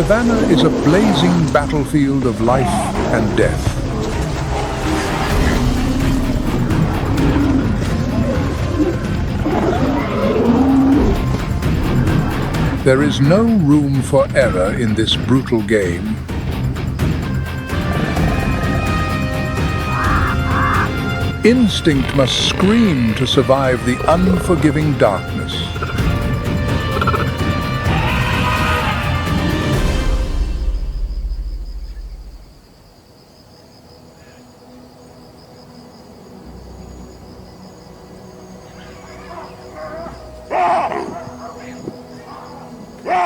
savannah is a blazing battlefield of life and death. There is no room for error in this brutal game. Instinct must scream to survive the unforgiving darkness.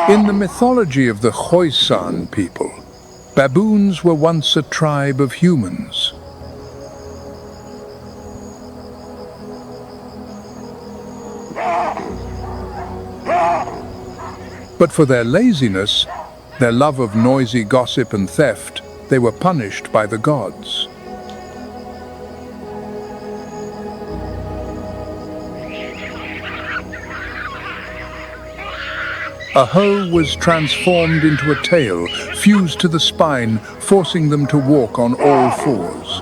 In the mythology of the Khoisan people, baboons were once a tribe of humans. But for their laziness, their love of noisy gossip and theft, they were punished by the gods. A hoe was transformed into a tail, fused to the spine, forcing them to walk on all fours.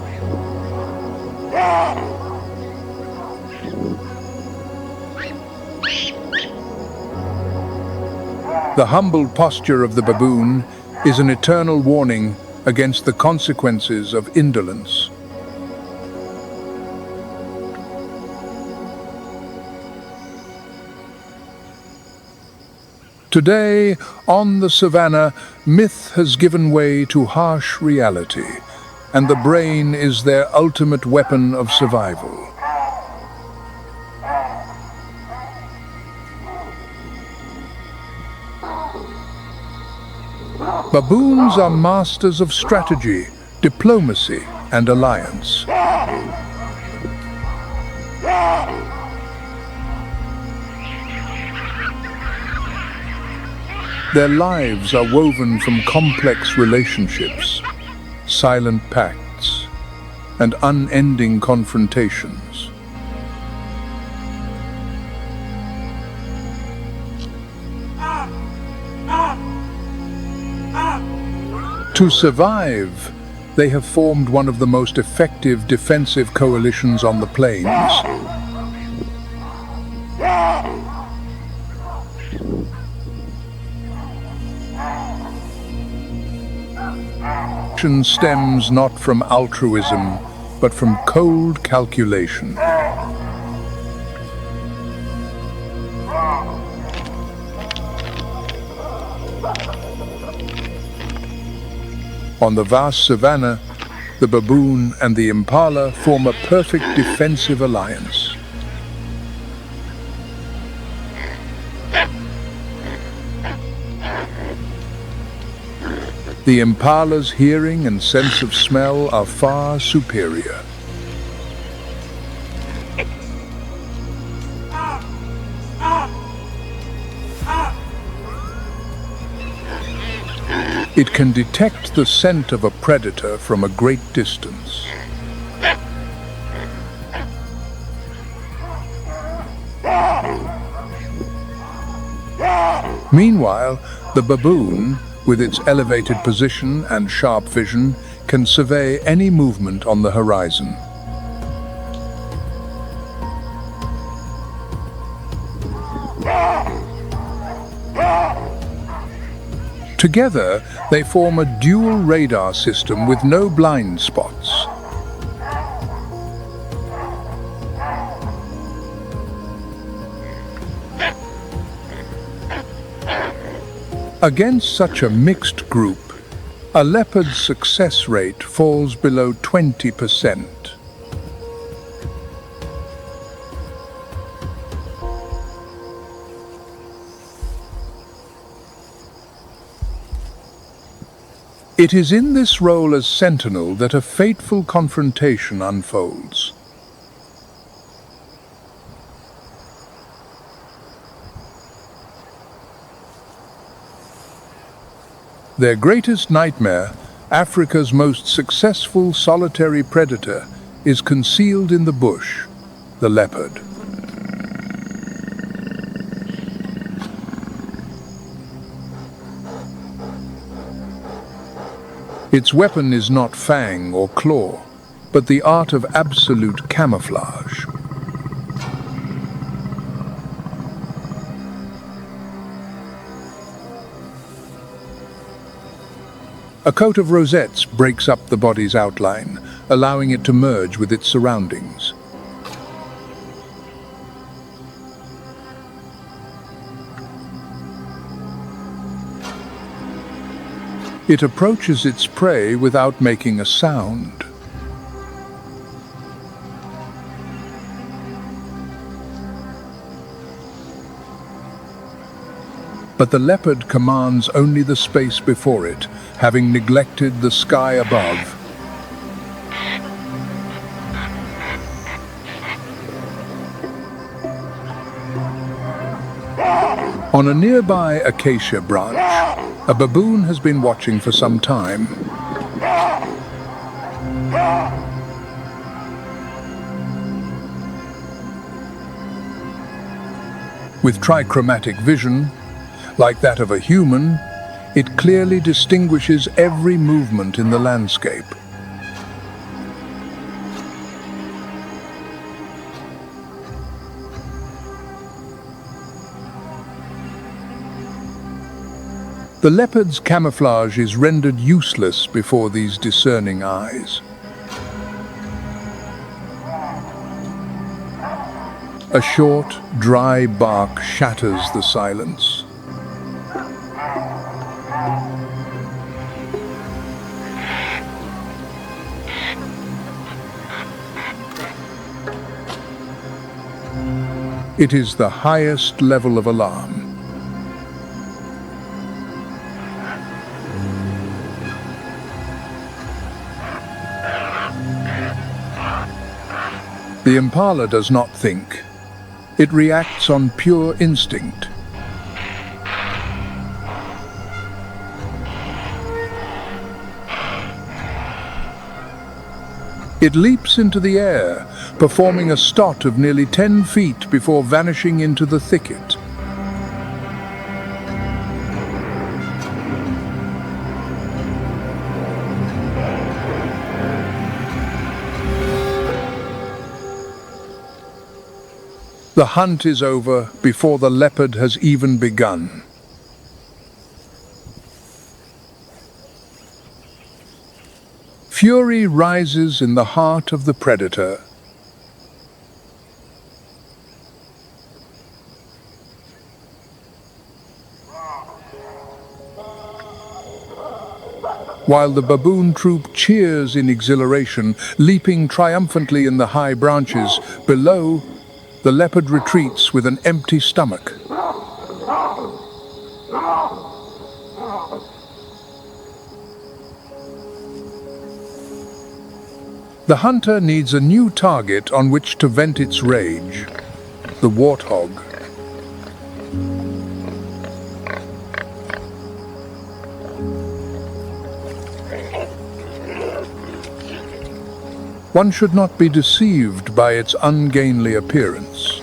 The humbled posture of the baboon is an eternal warning against the consequences of indolence. Today, on the savannah, myth has given way to harsh reality, and the brain is their ultimate weapon of survival. Baboons are masters of strategy, diplomacy, and alliance. Their lives are woven from complex relationships, silent pacts, and unending confrontations. To survive, they have formed one of the most effective defensive coalitions on the plains. Stems not from altruism, but from cold calculation. On the vast savannah, the baboon and the impala form a perfect defensive alliance. The impala's hearing and sense of smell are far superior. It can detect the scent of a predator from a great distance. Meanwhile, the baboon, with its elevated position and sharp vision, can survey any movement on the horizon. Together, they form a dual radar system with no blind spots. Against such a mixed group, a leopard's success rate falls below 20%. It is in this role as sentinel that a fateful confrontation unfolds. Their greatest nightmare, Africa's most successful solitary predator, is concealed in the bush, the leopard. Its weapon is not fang or claw, but the art of absolute camouflage. A coat of rosettes breaks up the body's outline, allowing it to merge with its surroundings. It approaches its prey without making a sound. But the leopard commands only the space before it, having neglected the sky above. On a nearby acacia branch, a baboon has been watching for some time. With trichromatic vision, like that of a human, it clearly distinguishes every movement in the landscape. The leopard's camouflage is rendered useless before these discerning eyes. A short, dry bark shatters the silence. It is the highest level of alarm. The impala does not think. It reacts on pure instinct. It leaps into the air, performing a stot of nearly 10 feet before vanishing into the thicket. The hunt is over before the leopard has even begun. Fury rises in the heart of the predator. While the baboon troop cheers in exhilaration, leaping triumphantly in the high branches, below, the leopard retreats with an empty stomach. The hunter needs a new target on which to vent its rage: the warthog. One should not be deceived by its ungainly appearance.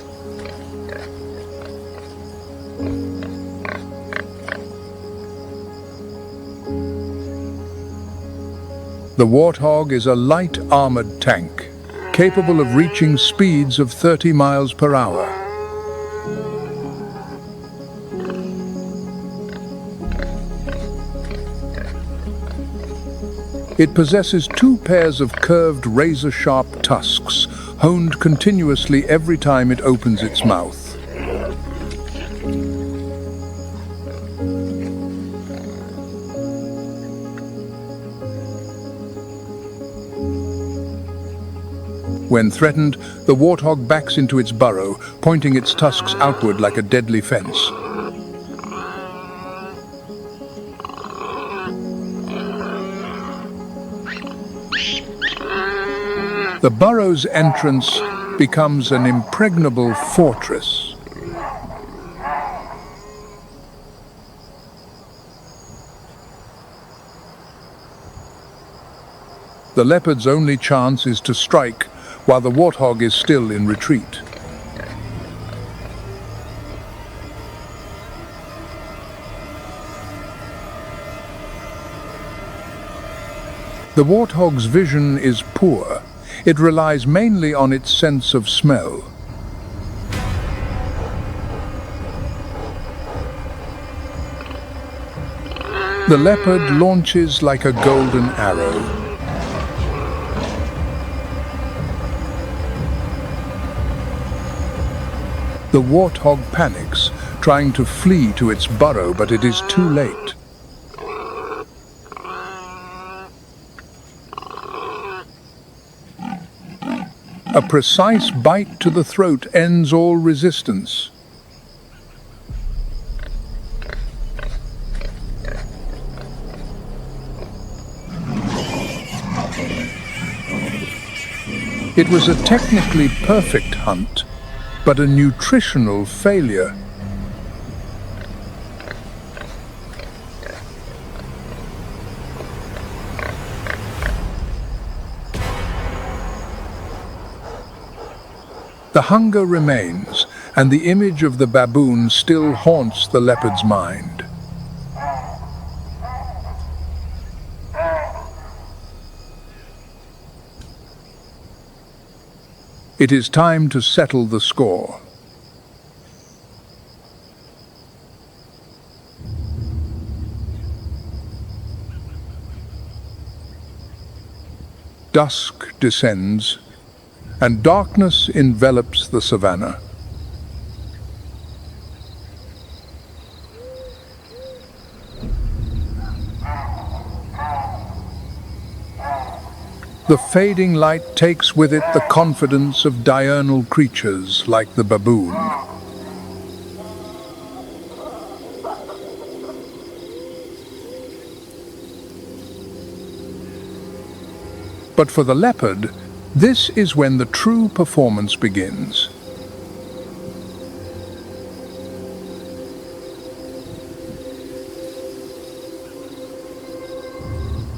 The Warthog is a light armored tank, capable of reaching speeds of 30 miles per hour. It possesses 2 pairs of curved razor-sharp tusks, honed continuously every time it opens its mouth. When threatened, the warthog backs into its burrow, pointing its tusks outward like a deadly fence. The burrow's entrance becomes an impregnable fortress. The leopard's only chance is to strike while the warthog is still in retreat. The warthog's vision is poor. It relies mainly on its sense of smell. The leopard launches like a golden arrow. The warthog panics, trying to flee to its burrow, but it is too late. A precise bite to the throat ends all resistance. It was a technically perfect hunt, but a nutritional failure. The hunger remains, and the image of the baboon still haunts the leopard's mind. It is time to settle the score. Dusk descends, and darkness envelops the savannah. The fading light takes with it the confidence of diurnal creatures like the baboon. But for the leopard, this is when the true performance begins.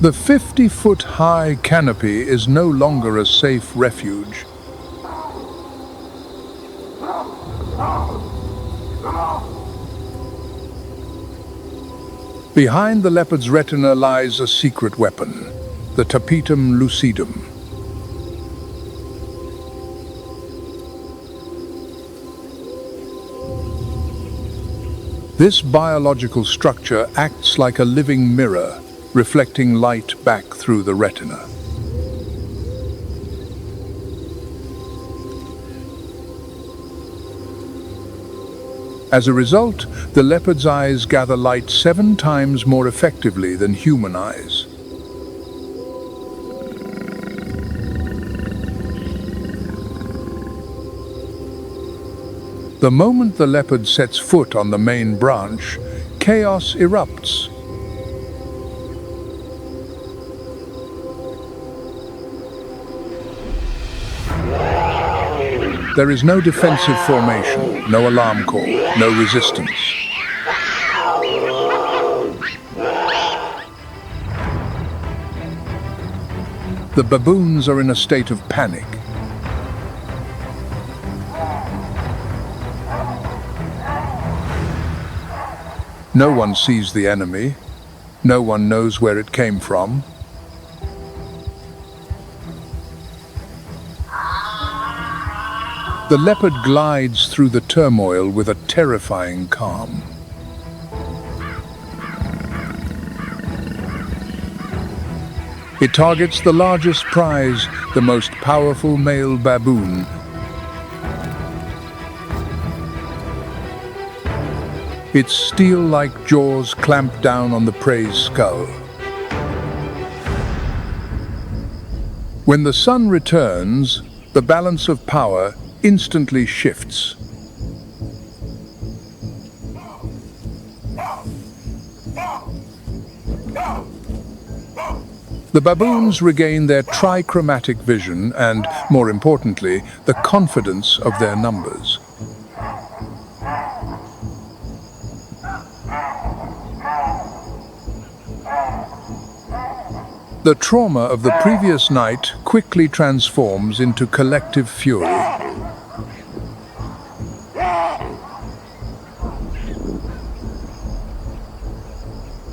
The 50-foot-high canopy is no longer a safe refuge. Behind the leopard's retina lies a secret weapon, the tapetum lucidum. This biological structure acts like a living mirror, reflecting light back through the retina. As a result, the leopard's eyes gather light 7 times more effectively than human eyes. The moment the leopard sets foot on the main branch, chaos erupts. There is no defensive formation, no alarm call, no resistance. The baboons are in a state of panic. No one sees the enemy. No one knows where it came from. The leopard glides through the turmoil with a terrifying calm. It targets the largest prize, the most powerful male baboon. Its steel-like jaws clamp down on the prey's skull. When the sun returns, the balance of power instantly shifts. The baboons regain their trichromatic vision and, more importantly, the confidence of their numbers. The trauma of the previous night quickly transforms into collective fury.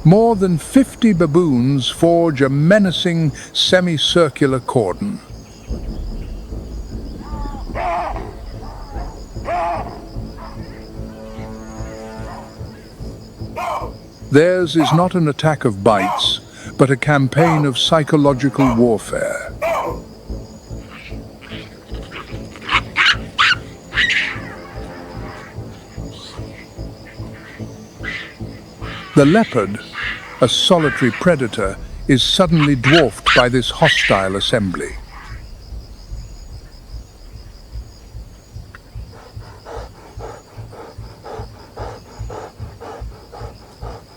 More than 50 baboons forge a menacing semicircular cordon. Theirs is not an attack of bites, but a campaign of psychological warfare. The leopard, a solitary predator, is suddenly dwarfed by this hostile assembly.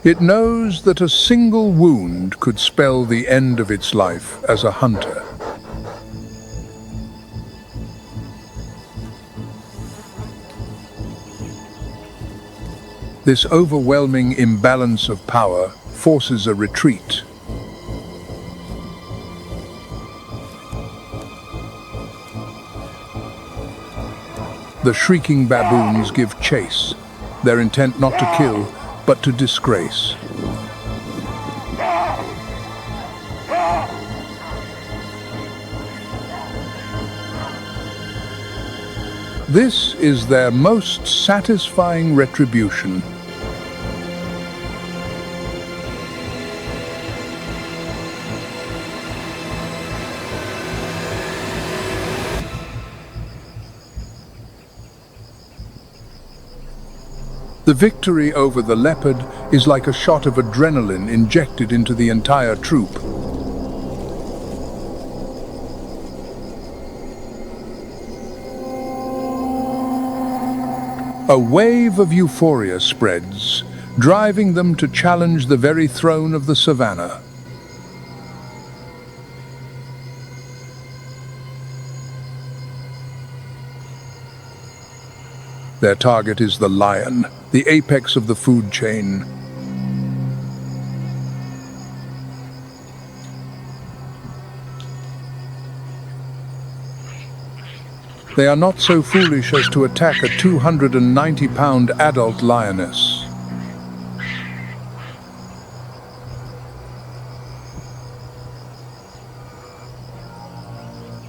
It knows that a single wound could spell the end of its life as a hunter. This overwhelming imbalance of power forces a retreat. The shrieking baboons give chase, their intent not to kill, but to disgrace. This is their most satisfying retribution. The victory over the leopard is like a shot of adrenaline injected into the entire troop. A wave of euphoria spreads, driving them to challenge the very throne of the savannah. Their target is the lion, the apex of the food chain. They are not so foolish as to attack a 290-pound adult lioness.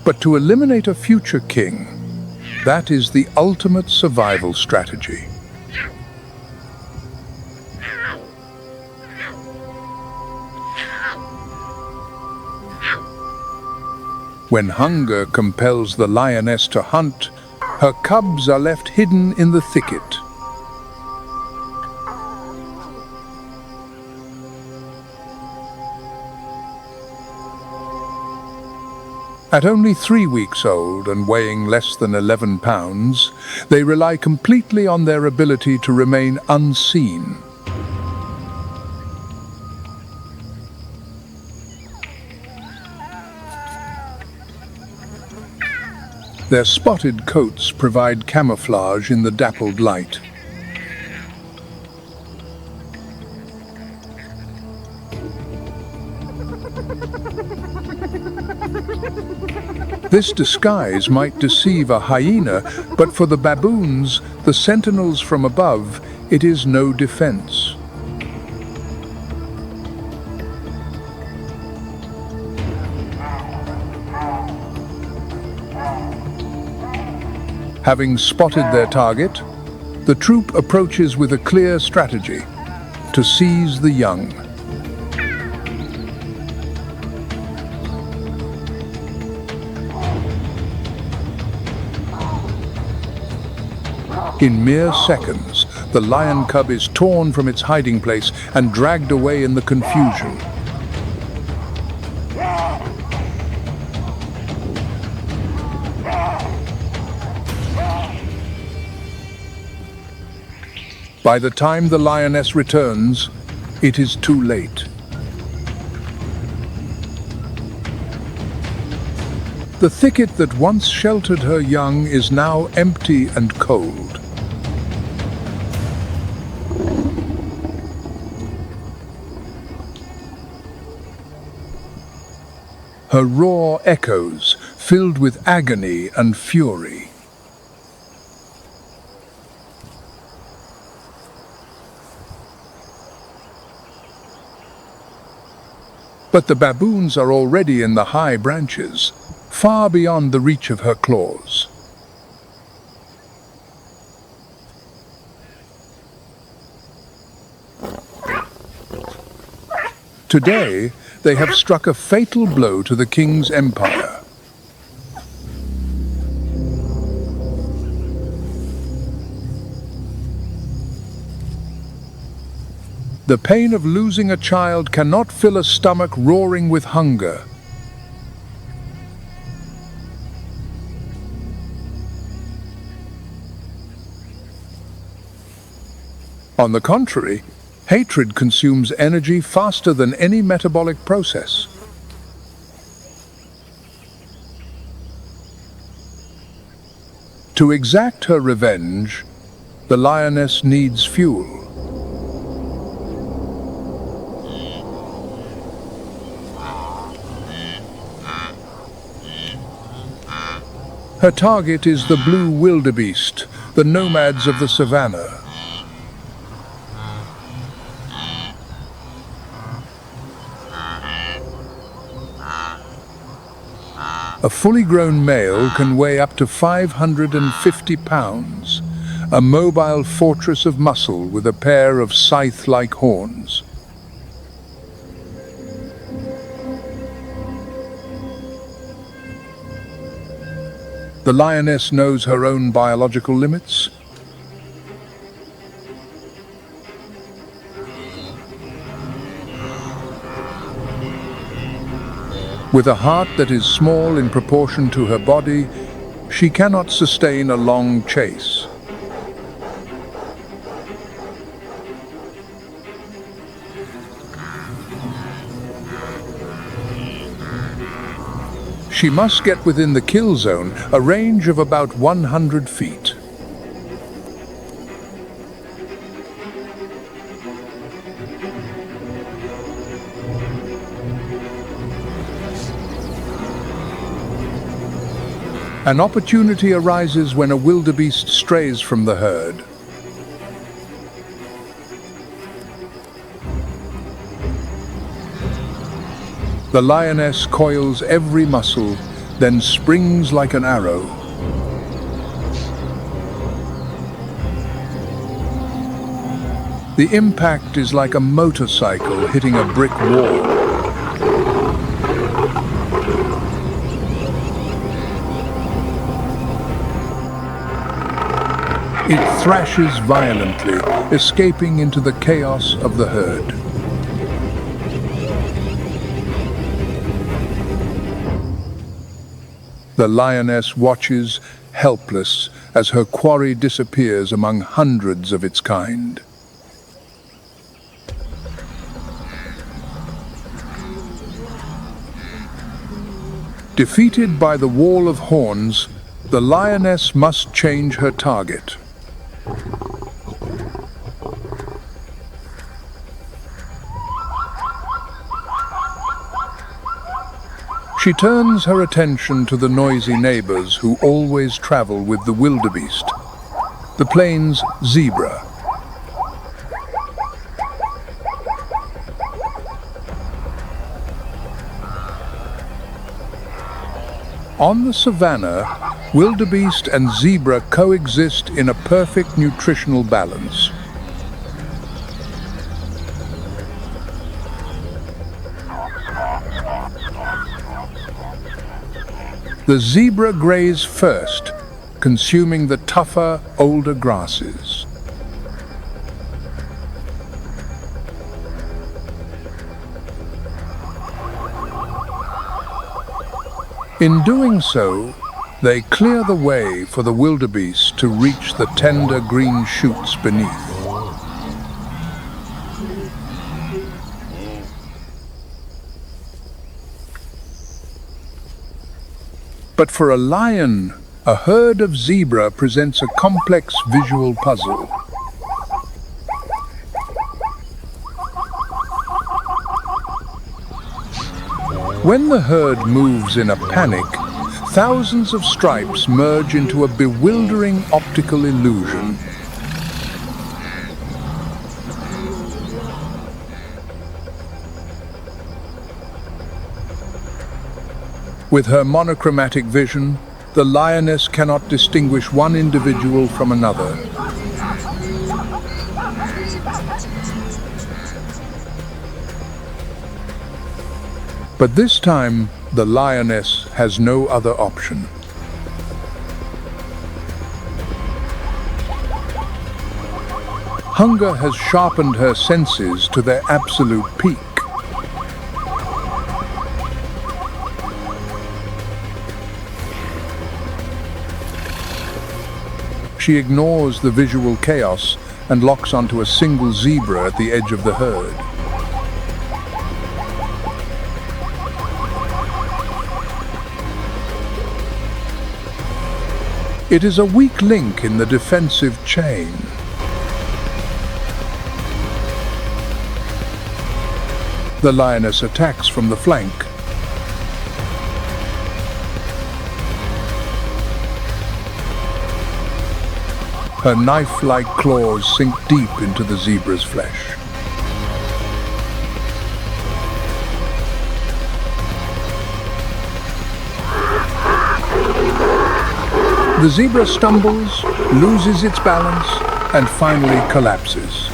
But to eliminate a future king, that is the ultimate survival strategy. When hunger compels the lioness to hunt, her cubs are left hidden in the thicket. At only 3 weeks old and weighing less than 11 pounds, they rely completely on their ability to remain unseen. Their spotted coats provide camouflage in the dappled light. This disguise might deceive a hyena, but for the baboons, the sentinels from above, it is no defense. Having spotted their target, the troop approaches with a clear strategy: to seize the young. In mere seconds, the lion cub is torn from its hiding place and dragged away in the confusion. By the time the lioness returns, it is too late. The thicket that once sheltered her young is now empty and cold. Her roar echoes, filled with agony and fury. But the baboons are already in the high branches, far beyond the reach of her claws. Today, they have struck a fatal blow to the king's empire. The pain of losing a child cannot fill a stomach roaring with hunger. On the contrary, hatred consumes energy faster than any metabolic process. To exact her revenge, the lioness needs fuel. Her target is the blue wildebeest, the nomads of the savannah. A fully grown male can weigh up to 550 pounds, a mobile fortress of muscle with a pair of scythe-like horns. The lioness knows her own biological limits. With a heart that is small in proportion to her body, she cannot sustain a long chase. She must get within the kill zone, a range of about 100 feet. An opportunity arises when a wildebeest strays from the herd. The lioness coils every muscle, then springs like an arrow. The impact is like a motorcycle hitting a brick wall. It thrashes violently, escaping into the chaos of the herd. The lioness watches, helpless, as her quarry disappears among hundreds of its kind. Defeated by the wall of horns, the lioness must change her target. She turns her attention to the noisy neighbors who always travel with the wildebeest, the plains zebra. On the savannah, wildebeest and zebra coexist in a perfect nutritional balance. The zebra graze first, consuming the tougher, older grasses. In doing so, they clear the way for the wildebeest to reach the tender green shoots beneath. But for a lion, a herd of zebra presents a complex visual puzzle. When the herd moves in a panic, thousands of stripes merge into a bewildering optical illusion. With her monochromatic vision, the lioness cannot distinguish one individual from another. But this time, the lioness has no other option. Hunger has sharpened her senses to their absolute peak. She ignores the visual chaos and locks onto a single zebra at the edge of the herd. It is a weak link in the defensive chain. The lioness attacks from the flank. Her knife-like claws sink deep into the zebra's flesh. The zebra stumbles, loses its balance, and finally collapses.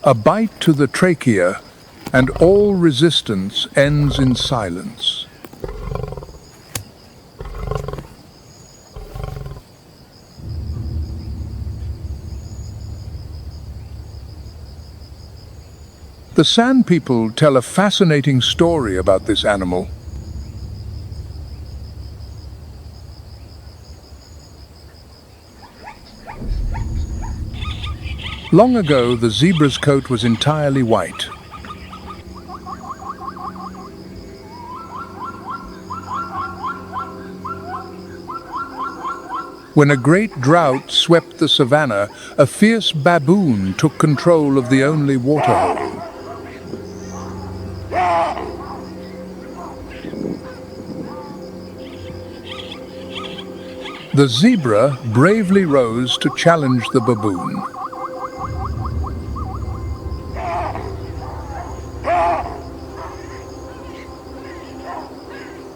A bite to the trachea, and all resistance ends in silence. The San people tell a fascinating story about this animal. Long ago, the zebra's coat was entirely white. When a great drought swept the savannah, a fierce baboon took control of the only water hole. The zebra bravely rose to challenge the baboon.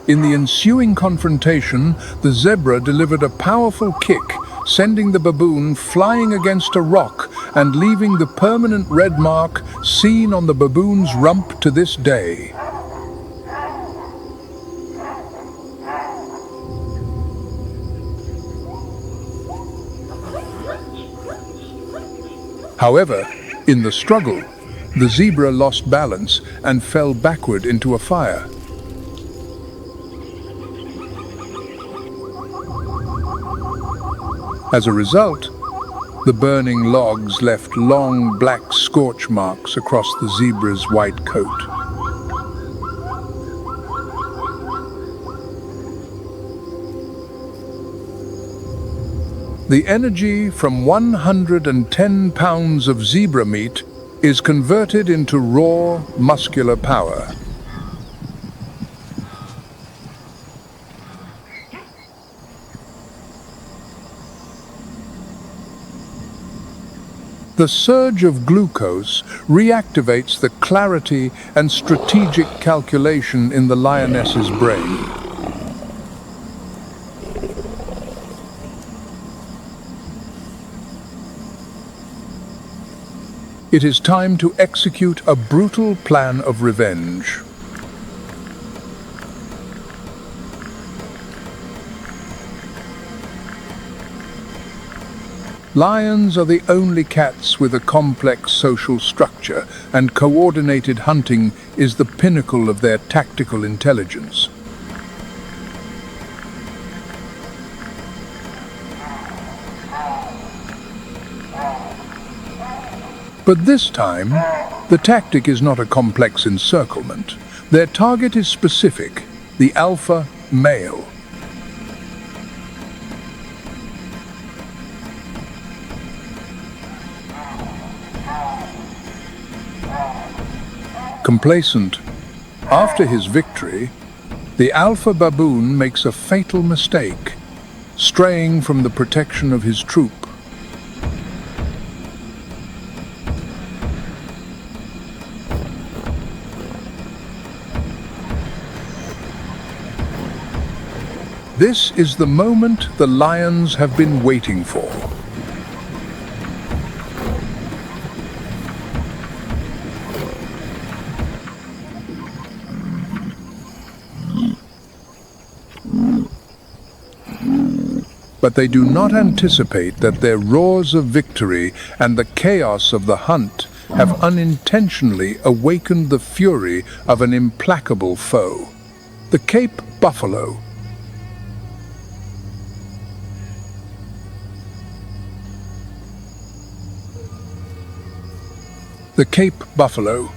In the ensuing confrontation, the zebra delivered a powerful kick, sending the baboon flying against a rock and leaving the permanent red mark seen on the baboon's rump to this day. However, in the struggle, the zebra lost balance and fell backward into a fire. As a result, the burning logs left long black scorch marks across the zebra's white coat. The energy from 110 pounds of zebra meat is converted into raw, muscular power. The surge of glucose reactivates the clarity and strategic calculation in the lioness's brain. It is time to execute a brutal plan of revenge. Lions are the only cats with a complex social structure, and coordinated hunting is the pinnacle of their tactical intelligence. But this time, the tactic is not a complex encirclement. Their target is specific, the alpha male. Complacent, after his victory, the alpha baboon makes a fatal mistake, straying from the protection of his troop. This is the moment the lions have been waiting for. But they do not anticipate that their roars of victory and the chaos of the hunt have unintentionally awakened the fury of an implacable foe. The Cape buffalo. The Cape buffalo.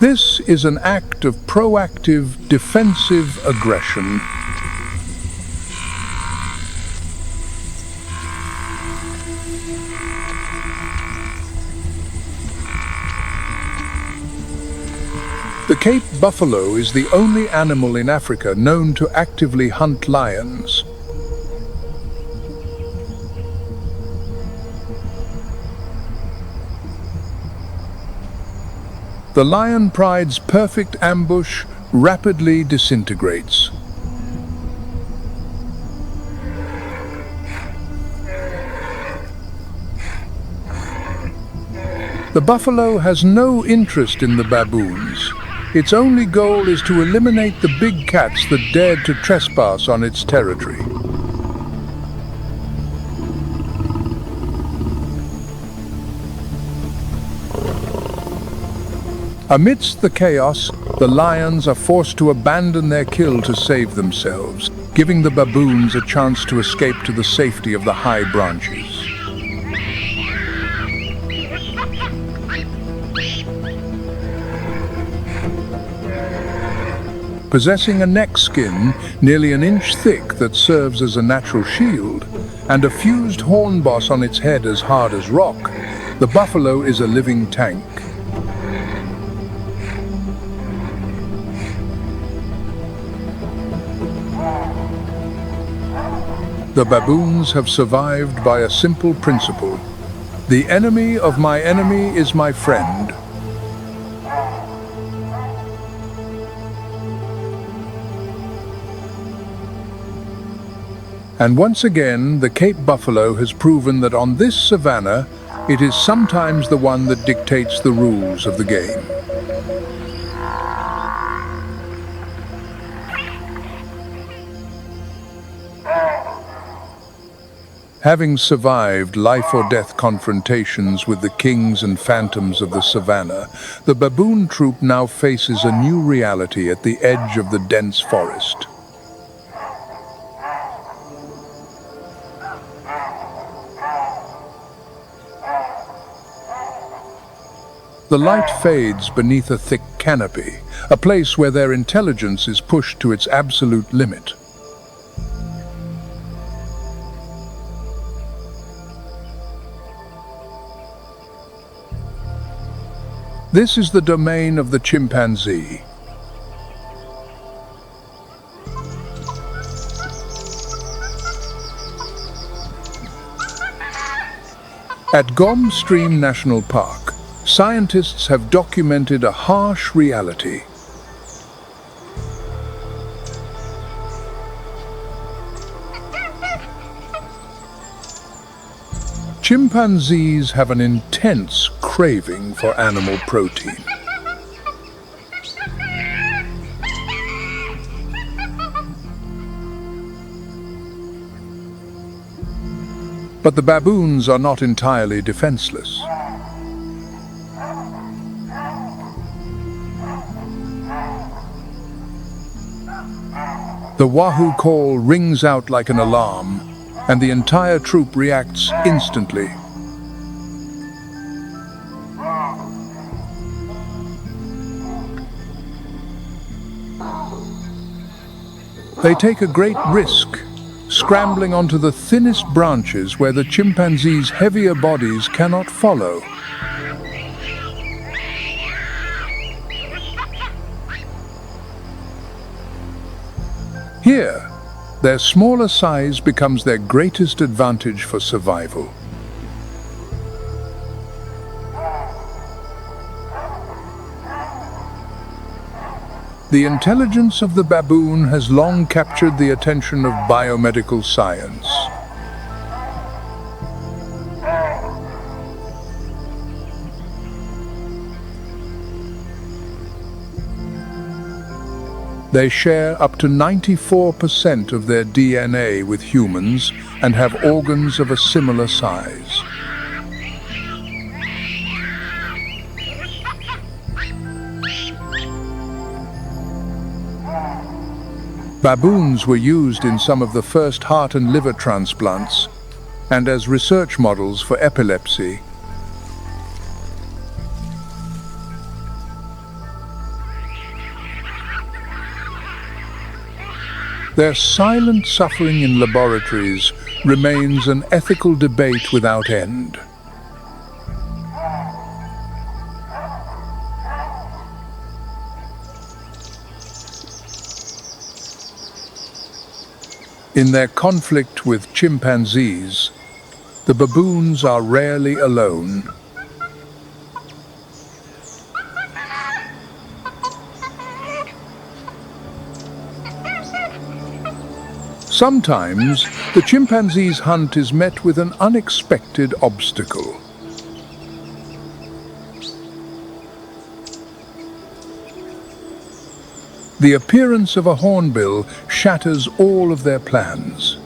This is an act of proactive, defensive aggression. The Cape buffalo is the only animal in Africa known to actively hunt lions. The lion pride's perfect ambush rapidly disintegrates. The buffalo has no interest in the baboons. Its only goal is to eliminate the big cats that dared to trespass on its territory. Amidst the chaos, the lions are forced to abandon their kill to save themselves, giving the baboons a chance to escape to the safety of the high branches. Possessing a neck skin nearly an inch thick that serves as a natural shield, and a fused horn boss on its head as hard as rock, the buffalo is a living tank. The baboons have survived by a simple principle. The enemy of my enemy is my friend. And once again, the Cape buffalo has proven that on this savanna, it is sometimes the one that dictates the rules of the game. Having survived life-or-death confrontations with the kings and phantoms of the savannah, the baboon troop now faces a new reality at the edge of the dense forest. The light fades beneath a thick canopy, a place where their intelligence is pushed to its absolute limit. This is the domain of the chimpanzee. At Gom Stream National Park, scientists have documented a harsh reality. Chimpanzees have an intense craving for animal protein. But the baboons are not entirely defenseless. The wahoo call rings out like an alarm, and the entire troop reacts instantly. They take a great risk, scrambling onto the thinnest branches where the chimpanzees' heavier bodies cannot follow. Here, their smaller size becomes their greatest advantage for survival. The intelligence of the baboon has long captured the attention of biomedical science. They share up to 94% of their DNA with humans and have organs of a similar size. Baboons were used in some of the first heart and liver transplants and as research models for epilepsy. Their silent suffering in laboratories remains an ethical debate without end. In their conflict with chimpanzees, the baboons are rarely alone. Sometimes, the chimpanzee's hunt is met with an unexpected obstacle. The appearance of a hornbill shatters all of their plans.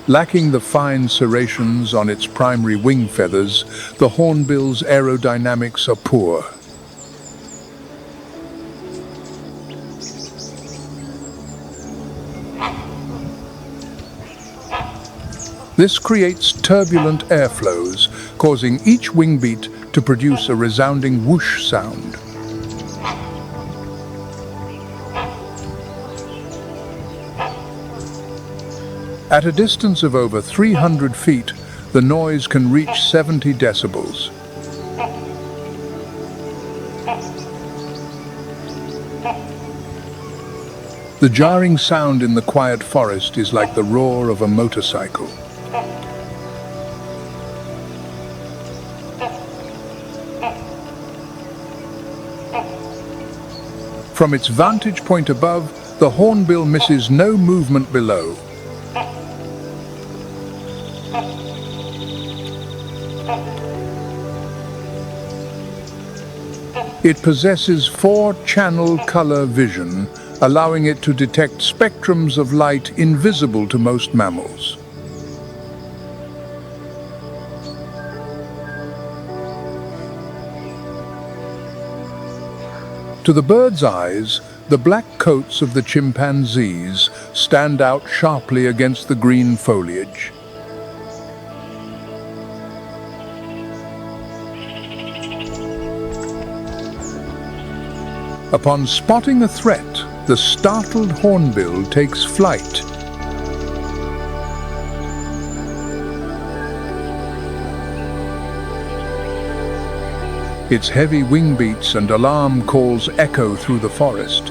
Lacking the fine serrations on its primary wing feathers, the hornbill's aerodynamics are poor. This creates turbulent airflows, causing each wing beat to produce a resounding whoosh sound. At a distance of over 300 feet, the noise can reach 70 decibels. The jarring sound in the quiet forest is like the roar of a motorcycle. From its vantage point above, the hornbill misses no movement below. It possesses 4-channel color vision, allowing it to detect spectrums of light invisible to most mammals. To the bird's eyes, the black coats of the chimpanzees stand out sharply against the green foliage. Upon spotting a threat, the startled hornbill takes flight. Its heavy wing beats and alarm calls echo through the forest.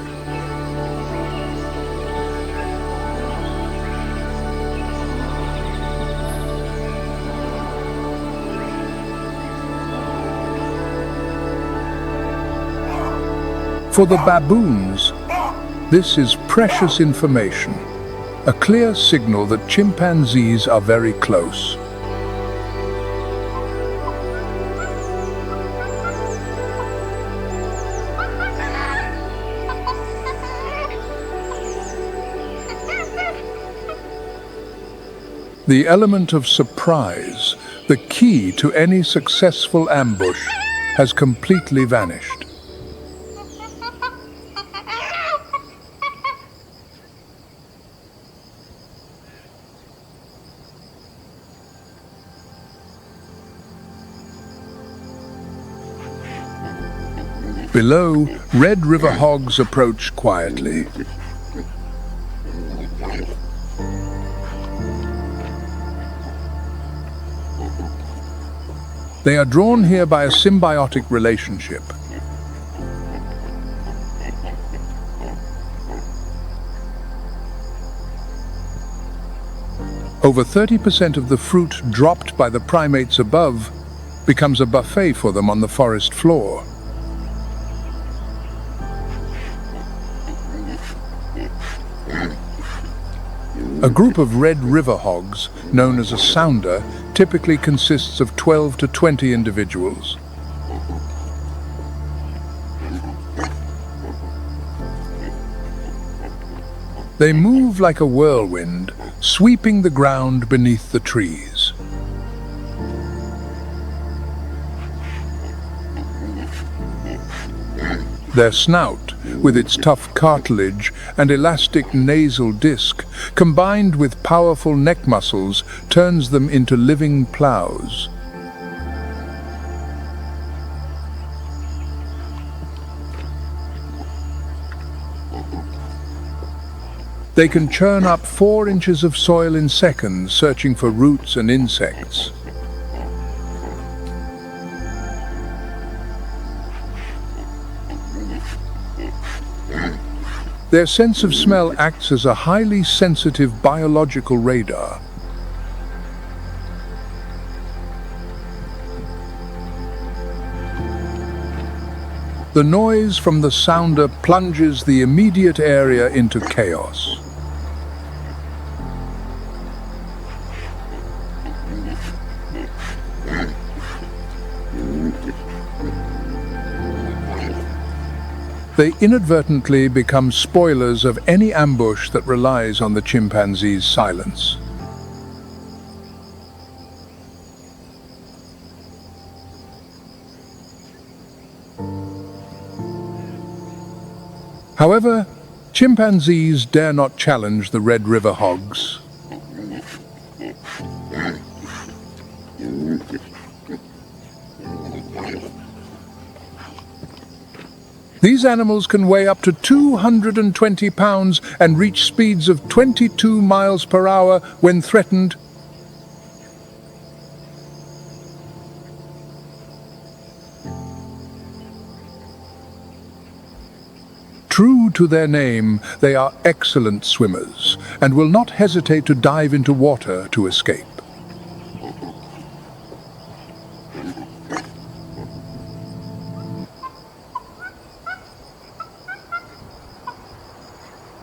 For the baboons, this is precious information, a clear signal that chimpanzees are very close. The element of surprise, the key to any successful ambush, has completely vanished. Below, red river hogs approach quietly. They are drawn here by a symbiotic relationship. Over 30% of the fruit dropped by the primates above becomes a buffet for them on the forest floor. A group of red river hogs, known as a sounder, typically consists of 12 to 20 individuals. They move like a whirlwind, sweeping the ground beneath the trees. Their snout, with its tough cartilage and elastic nasal disc, combined with powerful neck muscles, turns them into living plows. They can churn up 4 inches of soil in seconds, searching for roots and insects. Their sense of smell acts as a highly sensitive biological radar. The noise from the sounder plunges the immediate area into chaos. They inadvertently become spoilers of any ambush that relies on the chimpanzee's silence. However, chimpanzees dare not challenge the Red River hogs. These animals can weigh up to 220 pounds and reach speeds of 22 miles per hour when threatened. True to their name, they are excellent swimmers and will not hesitate to dive into water to escape.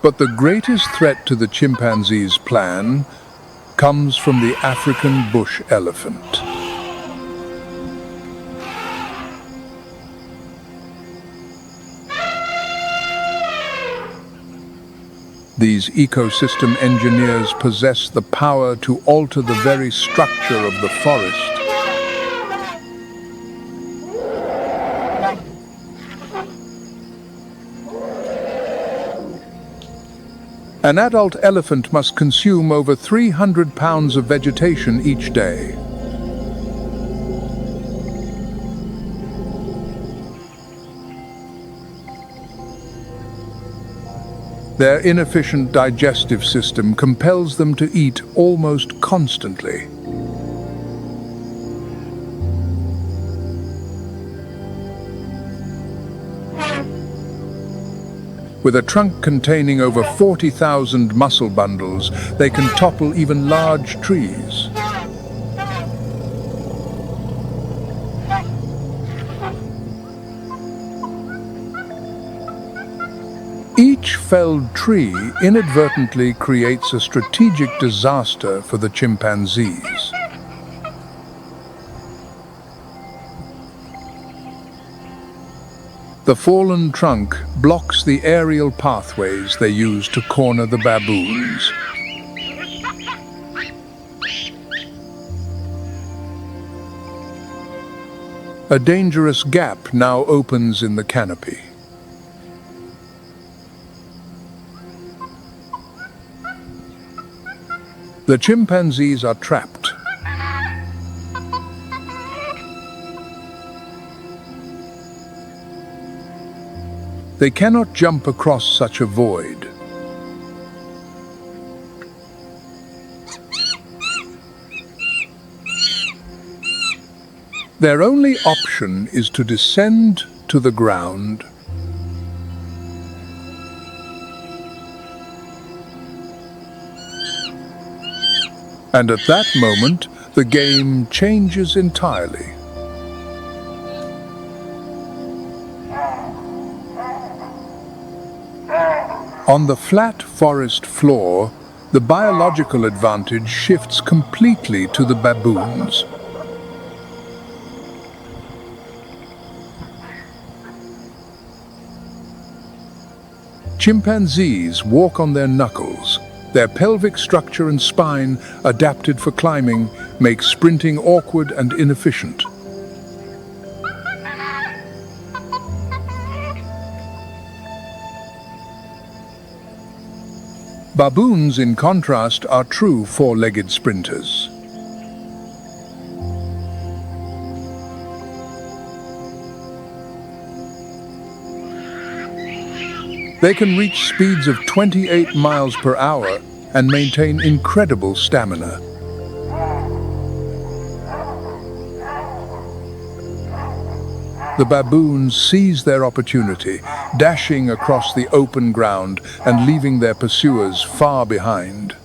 But the greatest threat to the chimpanzee's plan comes from the African bush elephant. These ecosystem engineers possess the power to alter the very structure of the forest. An adult elephant must consume over 300 pounds of vegetation each day. Their inefficient digestive system compels them to eat almost constantly. With a trunk containing over 40,000 muscle bundles, they can topple even large trees. Each felled tree inadvertently creates a strategic disaster for the chimpanzees. The fallen trunk blocks the aerial pathways they use to corner the baboons. A dangerous gap now opens in the canopy. The chimpanzees are trapped. They cannot jump across such a void. Their only option is to descend to the ground. And at that moment, the game changes entirely. On the flat forest floor, the biological advantage shifts completely to the baboons. Chimpanzees walk on their knuckles. Their pelvic structure and spine, adapted for climbing, make sprinting awkward and inefficient. Baboons, in contrast, are true four-legged sprinters. They can reach speeds of 28 miles per hour and maintain incredible stamina. The baboons seize their opportunity, dashing across the open ground and leaving their pursuers far behind.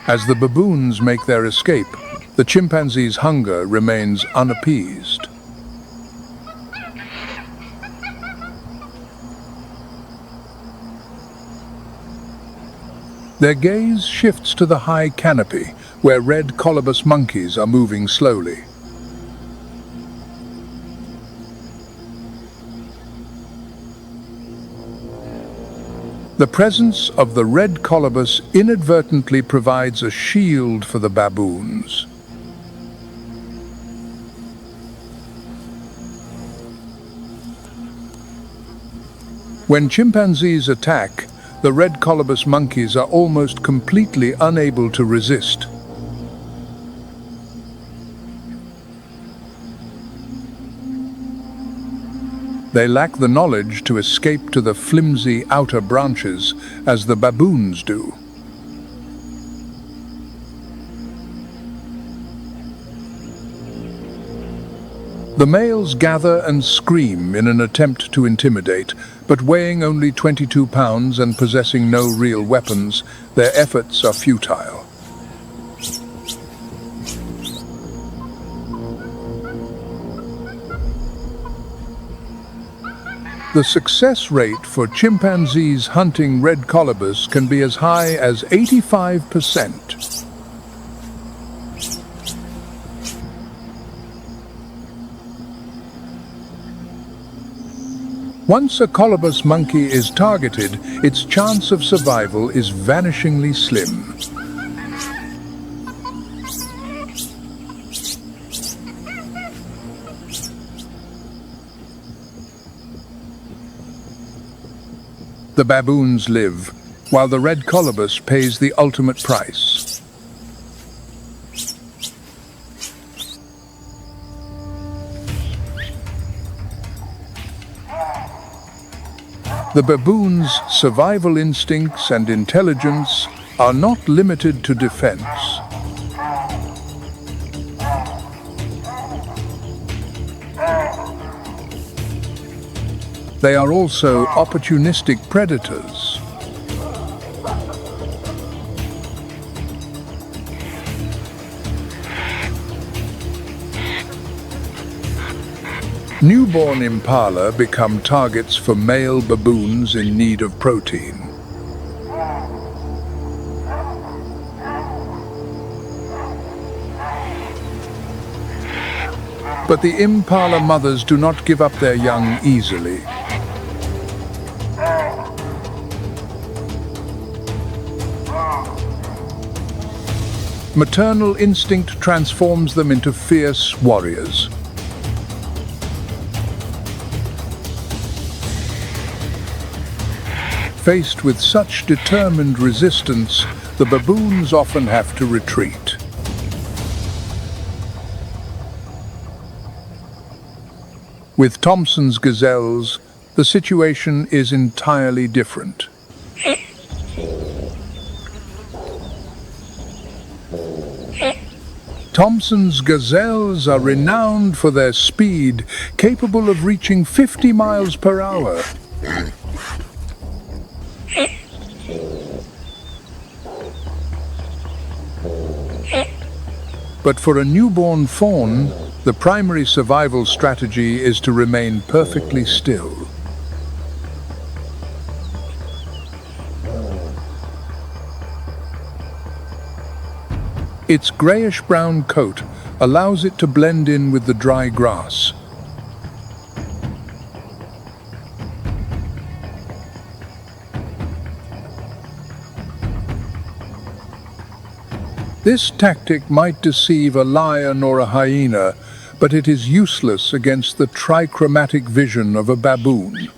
As the baboons make their escape, the chimpanzee's hunger remains unappeased. Their gaze shifts to the high canopy, where red colobus monkeys are moving slowly. The presence of the red colobus inadvertently provides a shield for the baboons. When chimpanzees attack, the red colobus monkeys are almost completely unable to resist. They lack the knowledge to escape to the flimsy outer branches as the baboons do. The males gather and scream in an attempt to intimidate, but weighing only 22 pounds and possessing no real weapons, their efforts are futile. The success rate for chimpanzees hunting red colobus can be as high as 85%. Once a colobus monkey is targeted, its chance of survival is vanishingly slim. The baboons live, while the red colobus pays the ultimate price. The baboon's survival instincts and intelligence are not limited to defense. They are also opportunistic predators. Newborn impala become targets for male baboons in need of protein. But the impala mothers do not give up their young easily. Maternal instinct transforms them into fierce warriors. Faced with such determined resistance, the baboons often have to retreat. With Thompson's gazelles, the situation is entirely different. Thompson's gazelles are renowned for their speed, capable of reaching 50 miles per hour. But for a newborn fawn, The primary survival strategy is to remain perfectly still. Its grayish-brown coat allows it to blend in with the dry grass. This tactic might deceive a lion or a hyena, but it is useless against the trichromatic vision of a baboon.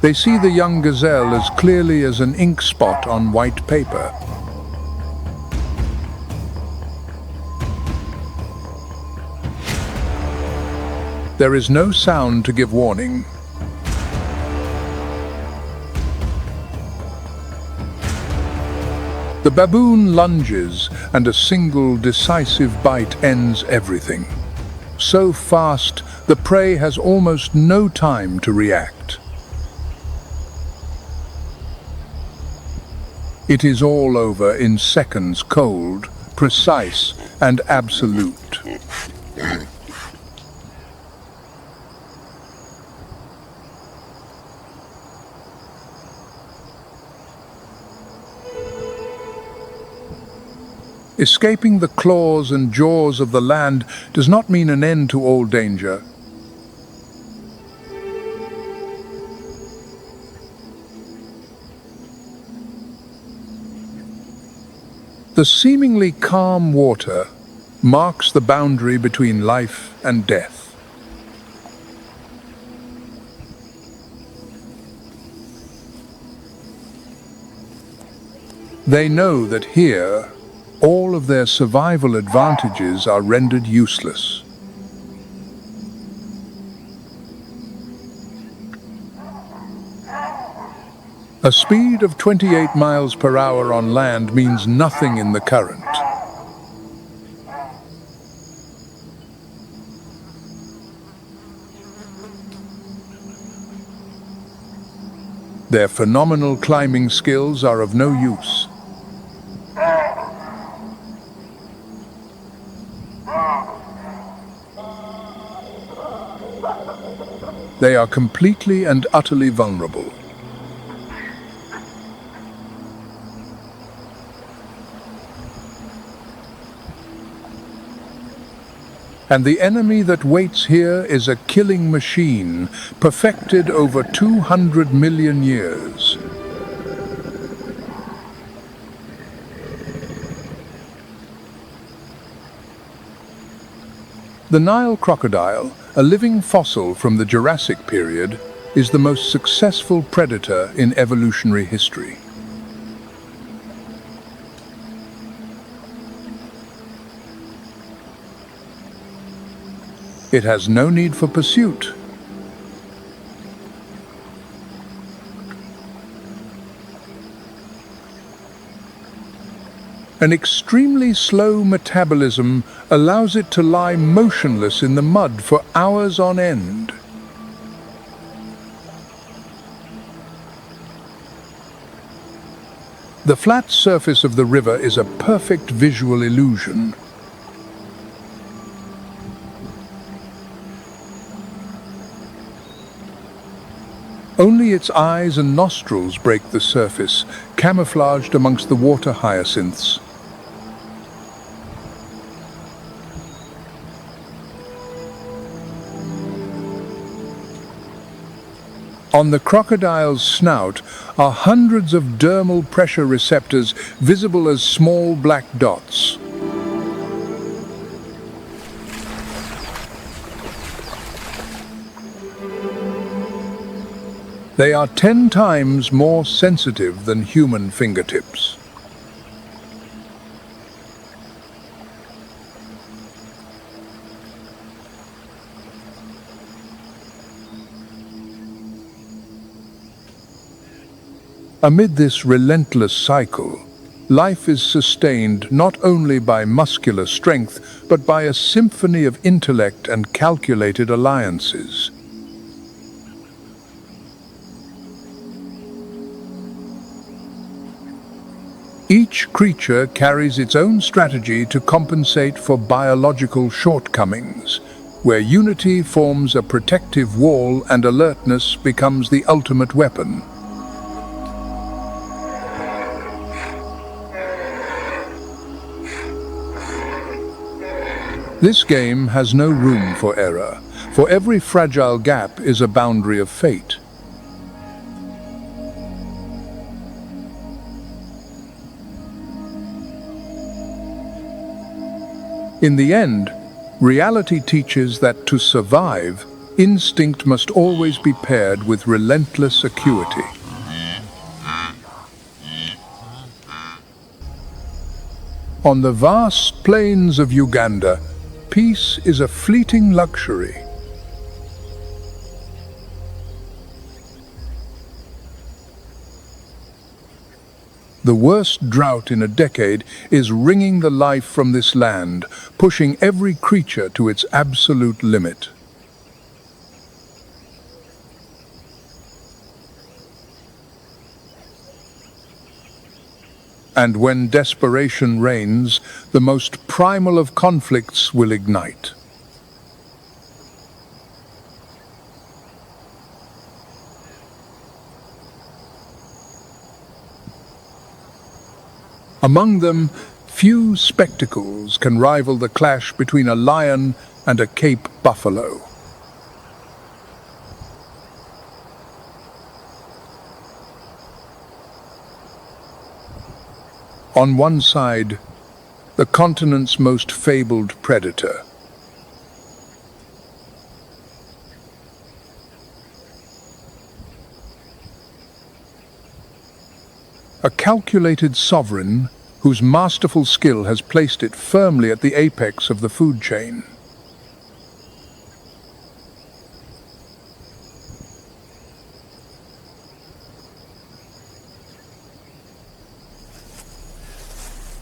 They see the young gazelle as clearly as an ink spot on white paper. There is no sound to give warning. The baboon lunges, and a single decisive bite ends everything. So fast, the prey has almost no time to react. It is all over in seconds, cold, precise, and absolute. Escaping the claws and jaws of the land does not mean an end to all danger. The seemingly calm water marks the boundary between life and death. They know that here, all of their survival advantages are rendered useless. A speed of 28 miles per hour on land means nothing in the current. Their phenomenal climbing skills are of no use. They are completely and utterly vulnerable. And the enemy that waits here is a killing machine, perfected over 200 million years. The Nile crocodile, a living fossil from the Jurassic period, is the most successful predator in evolutionary history. It has no need for pursuit. An extremely slow metabolism allows it to lie motionless in the mud for hours on end. The flat surface of the river is a perfect visual illusion. Only its eyes and nostrils break the surface, camouflaged amongst the water hyacinths. On the crocodile's snout are hundreds of dermal pressure receptors visible as small black dots. They are 10 times more sensitive than human fingertips. Amid this relentless cycle, life is sustained not only by muscular strength, but by a symphony of intellect and calculated alliances. Each creature carries its own strategy to compensate for biological shortcomings, where unity forms a protective wall and alertness becomes the ultimate weapon. This game has no room for error, for every fragile gap is a boundary of fate. In the end, reality teaches that to survive, instinct must always be paired with relentless acuity. On the vast plains of Uganda, peace is a fleeting luxury. The worst drought in a decade is wringing the life from this land, pushing every creature to its absolute limit. And when desperation reigns, the most primal of conflicts will ignite. Among them, few spectacles can rival the clash between a lion and a Cape buffalo. On one side, the continent's most fabled predator. A calculated sovereign whose masterful skill has placed it firmly at the apex of the food chain.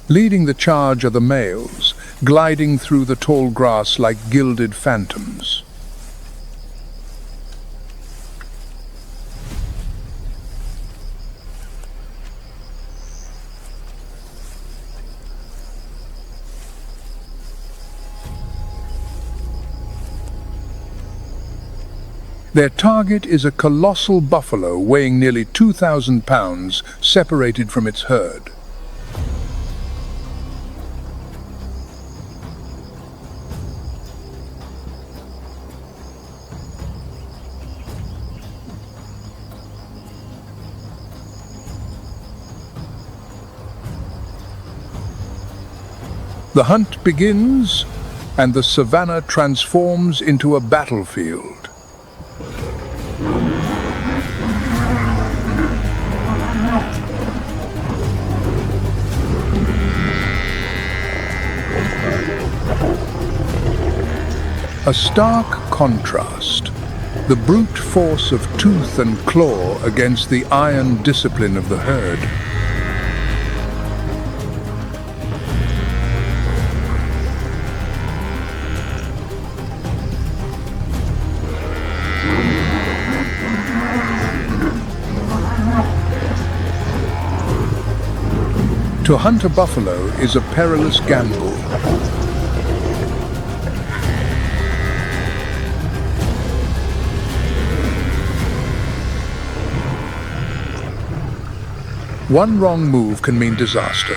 Leading the charge are the males, gliding through the tall grass like gilded phantoms. Their target is a colossal buffalo weighing nearly 2,000 pounds, separated from its herd. The hunt begins, and the savannah transforms into a battlefield. A stark contrast, the brute force of tooth and claw against the iron discipline of the herd. To hunt a buffalo is a perilous gamble. One wrong move can mean disaster.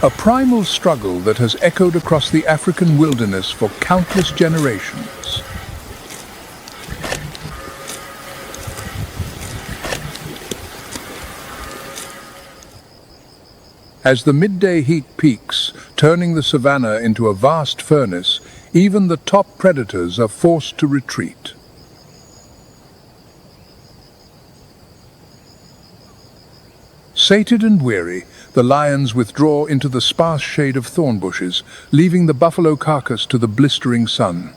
A primal struggle that has echoed across the African wilderness for countless generations. As the midday heat peaks, turning the savannah into a vast furnace, even the top predators are forced to retreat. Sated and weary, the lions withdraw into the sparse shade of thorn bushes, leaving the buffalo carcass to the blistering sun.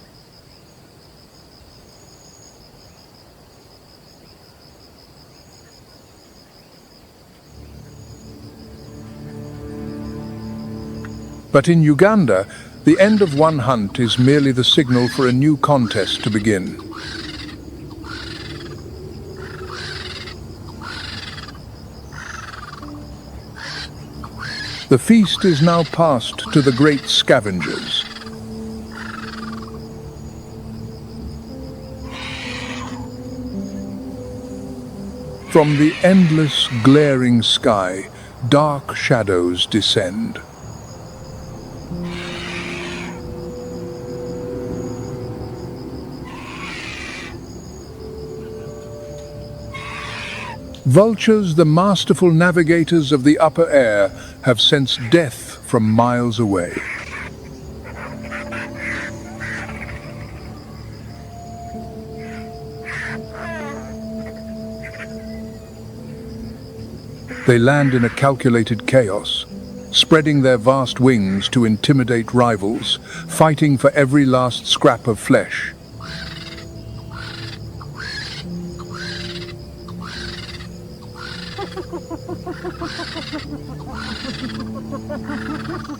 But in Uganda, the end of one hunt is merely the signal for a new contest to begin. The feast is now passed to the great scavengers. From the endless, glaring sky, dark shadows descend. Vultures, the masterful navigators of the upper air, have sensed death from miles away. They land in a calculated chaos, spreading their vast wings to intimidate rivals, fighting for every last scrap of flesh.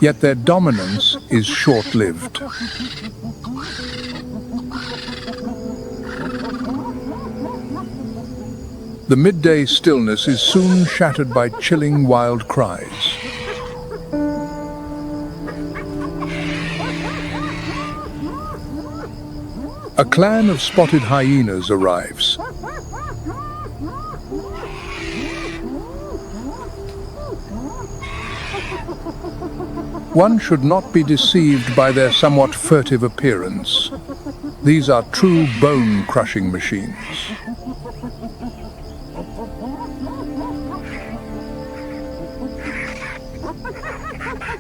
Yet their dominance is short-lived. The midday stillness is soon shattered by chilling wild cries. A clan of spotted hyenas arrives. One should not be deceived by their somewhat furtive appearance. These are true bone-crushing machines.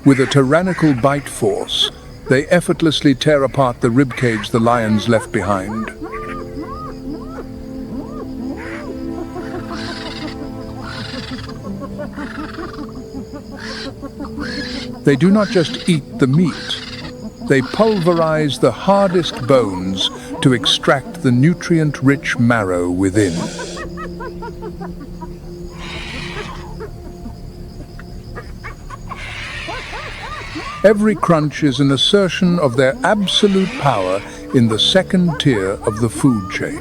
With a tyrannical bite force, they effortlessly tear apart the ribcage the lions left behind. They do not just eat the meat, they pulverize the hardest bones to extract the nutrient-rich marrow within. Every crunch is an assertion of their absolute power in the second tier of the food chain.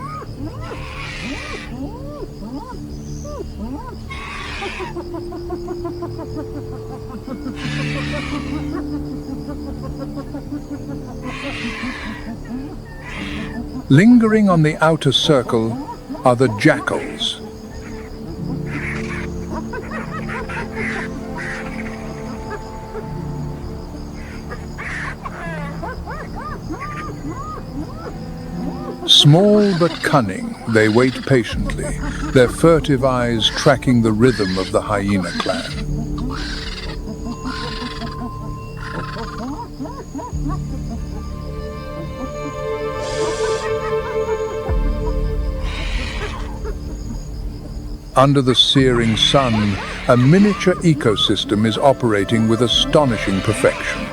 Lingering on the outer circle are the jackals. Small but cunning, they wait patiently, their furtive eyes tracking the rhythm of the hyena clan. Under the searing sun, a miniature ecosystem is operating with astonishing perfection.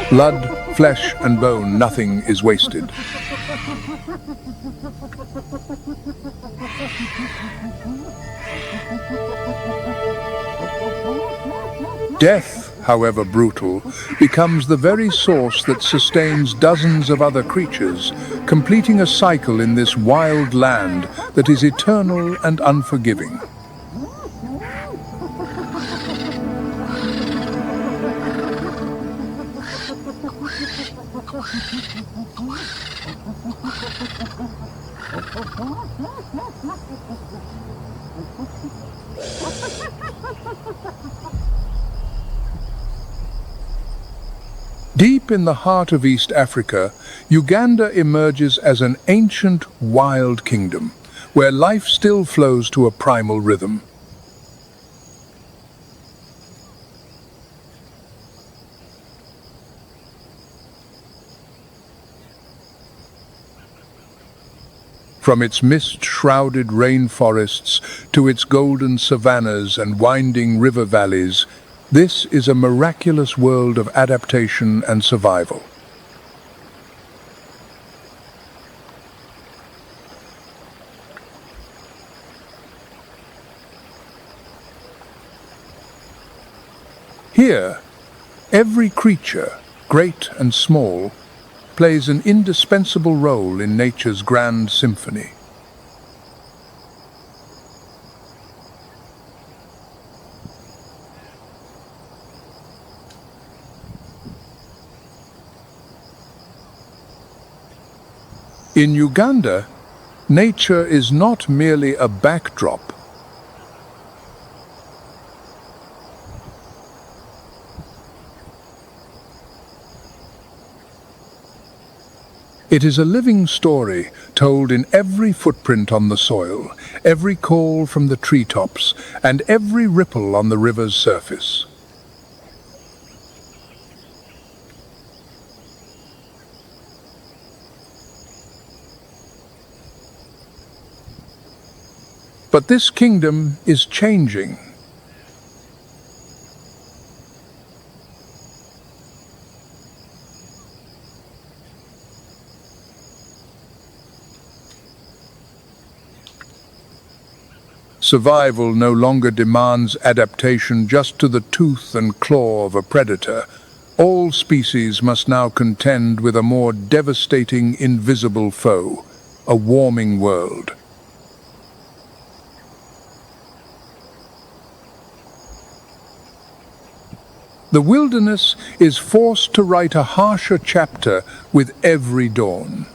Blood, flesh and bone, nothing is wasted. Death, however brutal, becomes the very source that sustains dozens of other creatures, completing a cycle in this wild land that is eternal and unforgiving. Deep in the heart of East Africa, Uganda emerges as an ancient, wild kingdom, where life still flows to a primal rhythm. From its mist-shrouded rainforests to its golden savannas and winding river valleys, this is a miraculous world of adaptation and survival. Here, every creature, great and small, plays an indispensable role in nature's grand symphony. In Uganda, nature is not merely a backdrop. It is a living story told in every footprint on the soil, every call from the treetops, and every ripple on the river's surface. But this kingdom is changing. Survival no longer demands adaptation just to the tooth and claw of a predator. All species must now contend with a more devastating, invisible foe, a warming world. The wilderness is forced to write a harsher chapter with every dawn.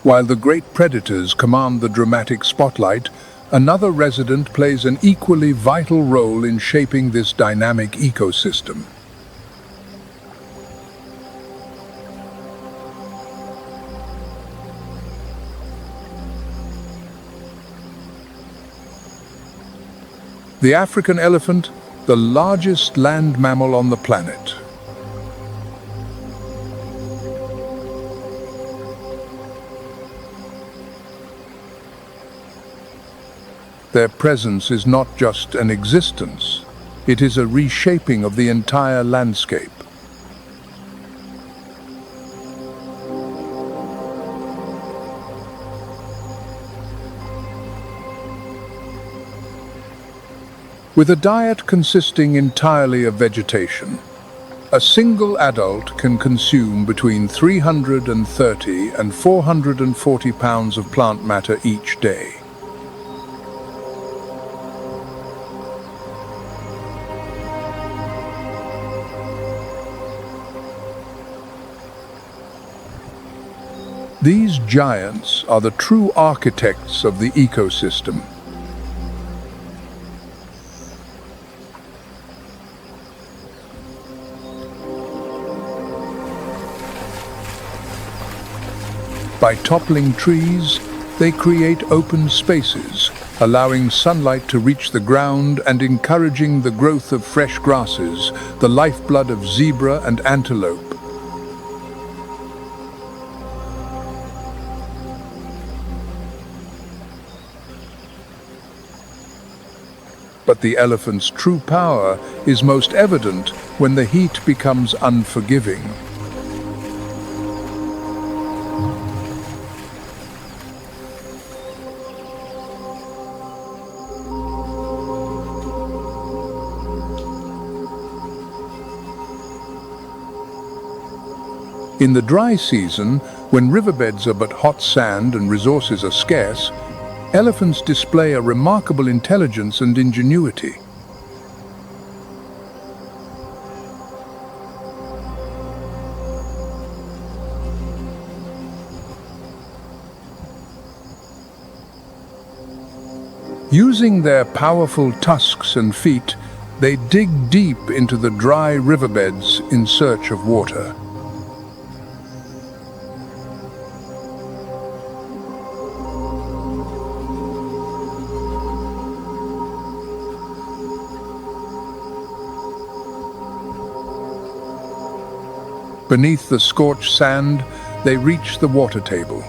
While the great predators command the dramatic spotlight, another resident plays an equally vital role in shaping this dynamic ecosystem. The African elephant, the largest land mammal on the planet. Their presence is not just an existence, it is a reshaping of the entire landscape. With a diet consisting entirely of vegetation, a single adult can consume between 330 and 440 pounds of plant matter each day. These giants are the true architects of the ecosystem. By toppling trees, they create open spaces, allowing sunlight to reach the ground and encouraging the growth of fresh grasses, the lifeblood of zebra and antelope. But the elephant's true power is most evident when the heat becomes unforgiving. In the dry season, when riverbeds are but hot sand and resources are scarce, elephants display a remarkable intelligence and ingenuity. Using their powerful tusks and feet, they dig deep into the dry riverbeds in search of water. Beneath the scorched sand, they reach the water table.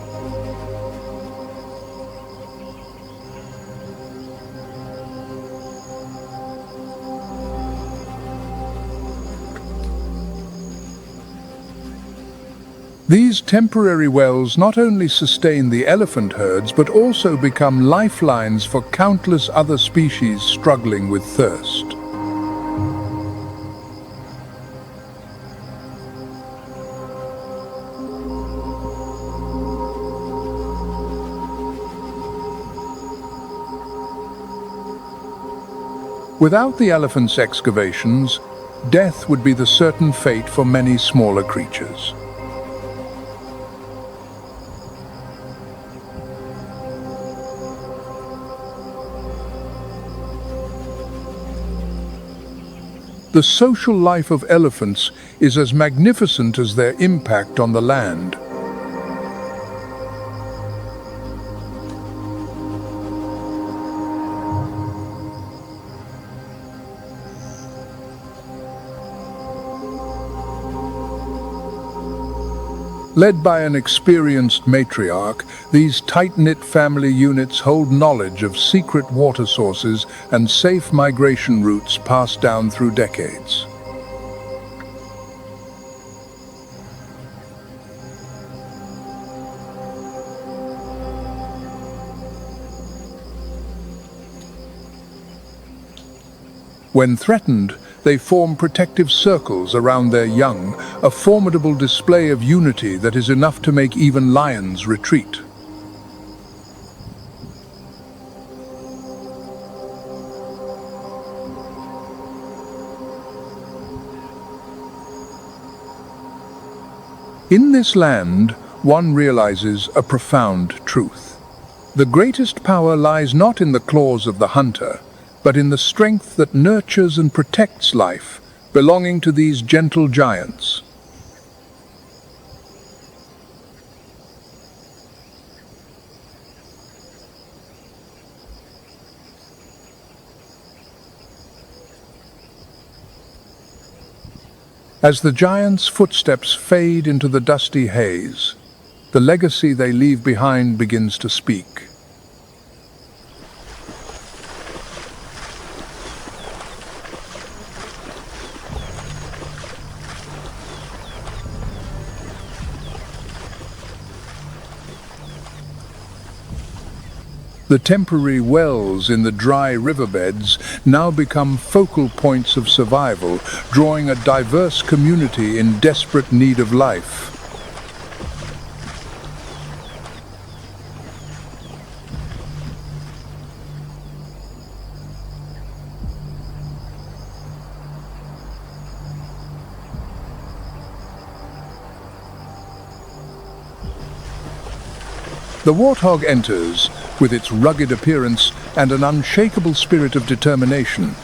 These temporary wells not only sustain the elephant herds but also become lifelines for countless other species struggling with thirst. Without the elephant's excavations, death would be the certain fate for many smaller creatures. The social life of elephants is as magnificent as their impact on the land. Led by an experienced matriarch, these tight-knit family units hold knowledge of secret water sources and safe migration routes passed down through decades. When threatened, they form protective circles around their young, a formidable display of unity that is enough to make even lions retreat. In this land, one realizes a profound truth. The greatest power lies not in the claws of the hunter, but in the strength that nurtures and protects life, belonging to these gentle giants. As the giants' footsteps fade into the dusty haze, the legacy they leave behind begins to speak. The temporary wells in the dry riverbeds now become focal points of survival, drawing a diverse community in desperate need of life. The warthog enters, with its rugged appearance and an unshakable spirit of determination.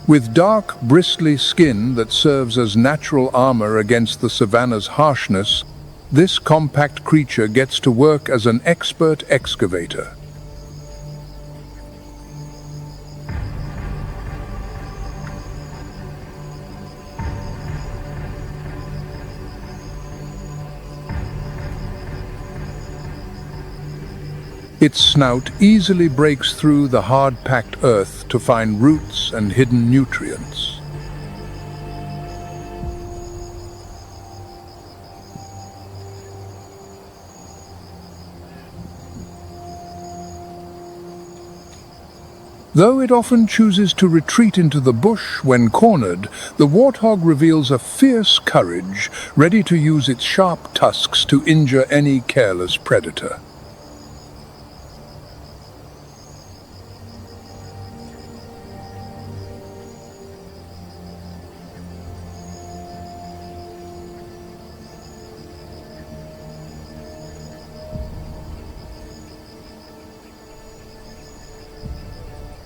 With dark, bristly skin that serves as natural armor against the savanna's harshness, this compact creature gets to work as an expert excavator. Its snout easily breaks through the hard-packed earth to find roots and hidden nutrients. Though it often chooses to retreat into the bush when cornered, the warthog reveals a fierce courage, ready to use its sharp tusks to injure any careless predator.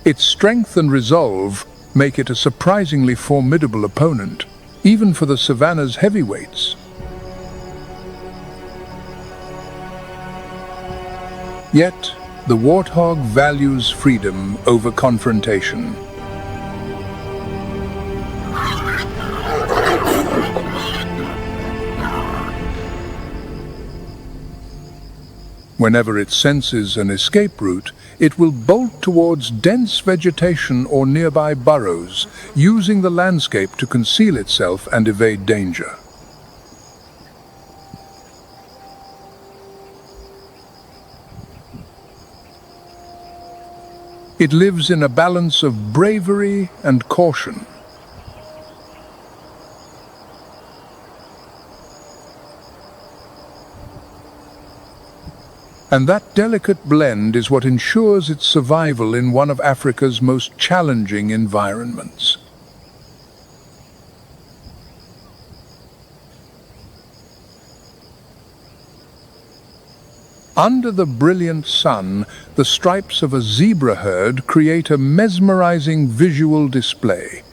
Its strength and resolve make it a surprisingly formidable opponent, even for the savanna's heavyweights. Yet, the warthog values freedom over confrontation. Whenever it senses an escape route, it will bolt towards dense vegetation or nearby burrows, using the landscape to conceal itself and evade danger. It lives in a balance of bravery and caution. And that delicate blend is what ensures its survival in one of Africa's most challenging environments. Under the brilliant sun, the stripes of a zebra herd create a mesmerizing visual display.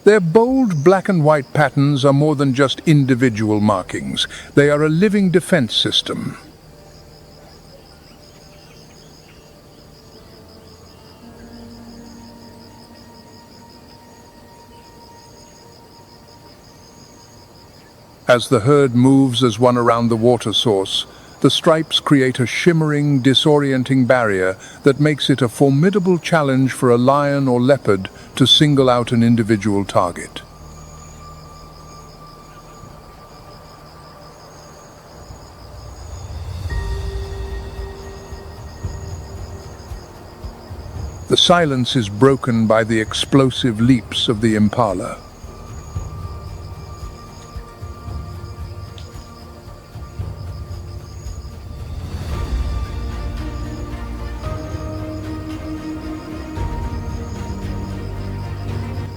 Their bold black and white patterns are more than just individual markings. They are a living defense system. As the herd moves as one around the water source, the stripes create a shimmering, disorienting barrier that makes it a formidable challenge for a lion or leopard to single out an individual target. The silence is broken by the explosive leaps of the impala.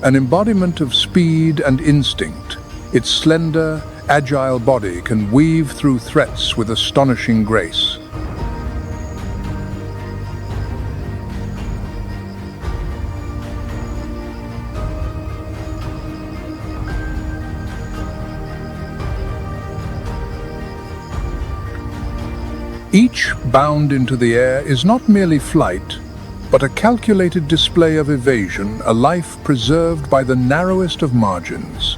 An embodiment of speed and instinct, its slender, agile body can weave through threats with astonishing grace. Each bound into the air is not merely flight, but a calculated display of evasion, a life preserved by the narrowest of margins.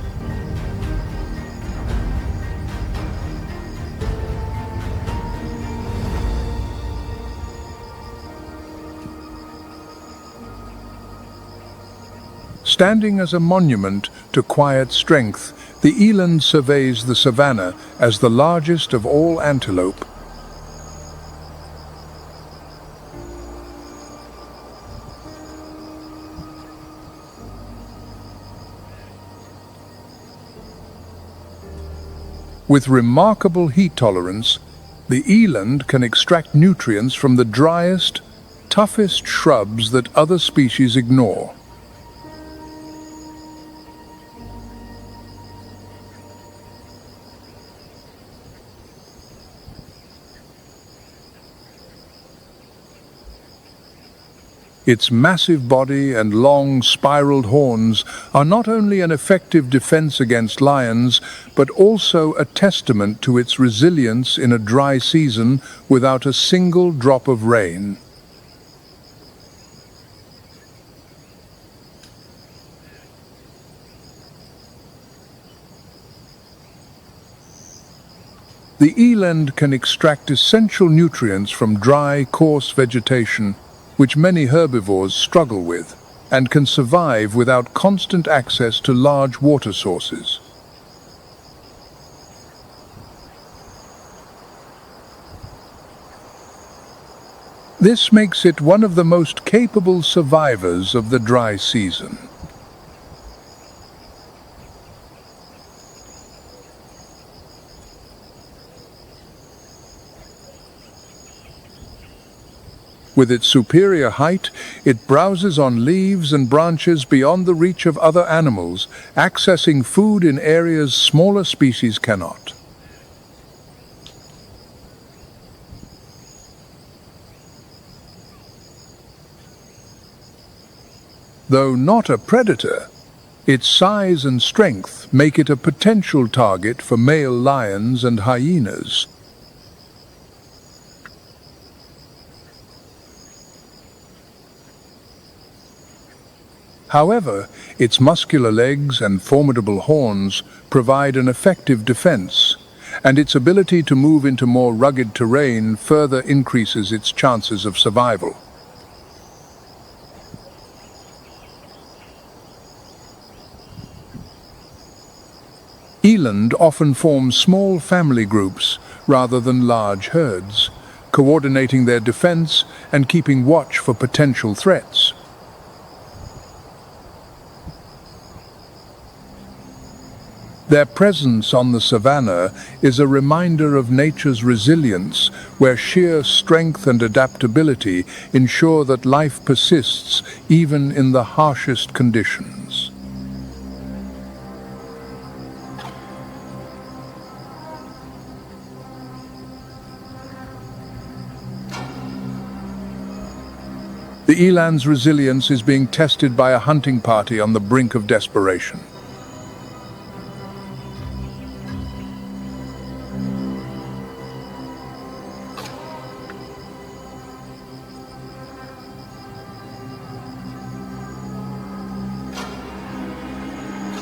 Standing as a monument to quiet strength, the eland surveys the savannah as the largest of all antelope. With remarkable heat tolerance, the eland can extract nutrients from the driest, toughest shrubs that other species ignore. Its massive body and long, spiraled horns are not only an effective defense against lions, but also a testament to its resilience in a dry season without a single drop of rain. The eland can extract essential nutrients from dry, coarse vegetation, which many herbivores struggle with, and can survive without constant access to large water sources. This makes it one of the most capable survivors of the dry season. With its superior height, it browses on leaves and branches beyond the reach of other animals, accessing food in areas smaller species cannot. Though not a predator, its size and strength make it a potential target for male lions and hyenas. However, its muscular legs and formidable horns provide an effective defense, and its ability to move into more rugged terrain further increases its chances of survival. Eland often form small family groups rather than large herds, coordinating their defense and keeping watch for potential threats. Their presence on the savannah is a reminder of nature's resilience, where sheer strength and adaptability ensure that life persists even in the harshest conditions. The eland's resilience is being tested by a hunting party on the brink of desperation.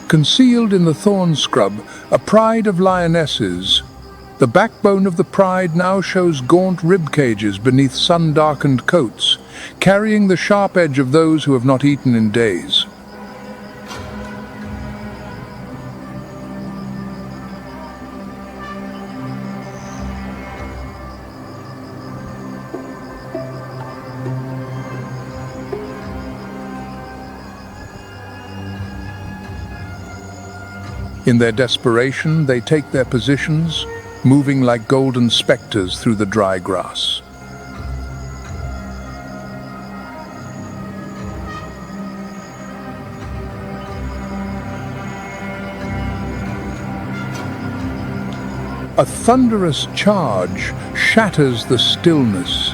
Concealed in the thorn scrub, a pride of lionesses. The backbone of the pride now shows gaunt rib cages beneath sun-darkened coats, carrying the sharp edge of those who have not eaten in days. In their desperation, they take their positions, moving like golden specters through the dry grass. A thunderous charge shatters the stillness.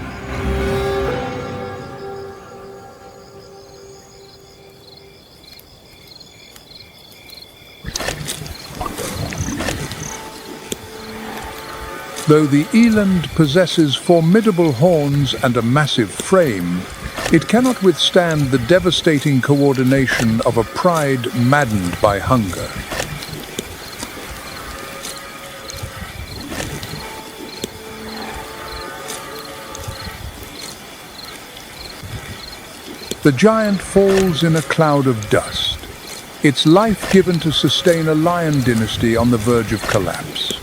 Though the eland possesses formidable horns and a massive frame, it cannot withstand the devastating coordination of a pride maddened by hunger. The giant falls in a cloud of dust, its life given to sustain a lion dynasty on the verge of collapse.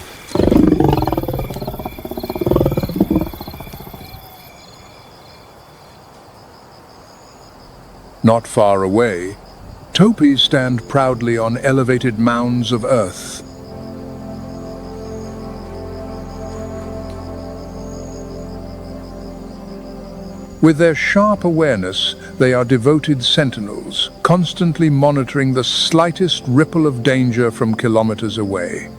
Not far away, topis stand proudly on elevated mounds of earth. With their sharp awareness, they are devoted sentinels, constantly monitoring the slightest ripple of danger from kilometers away.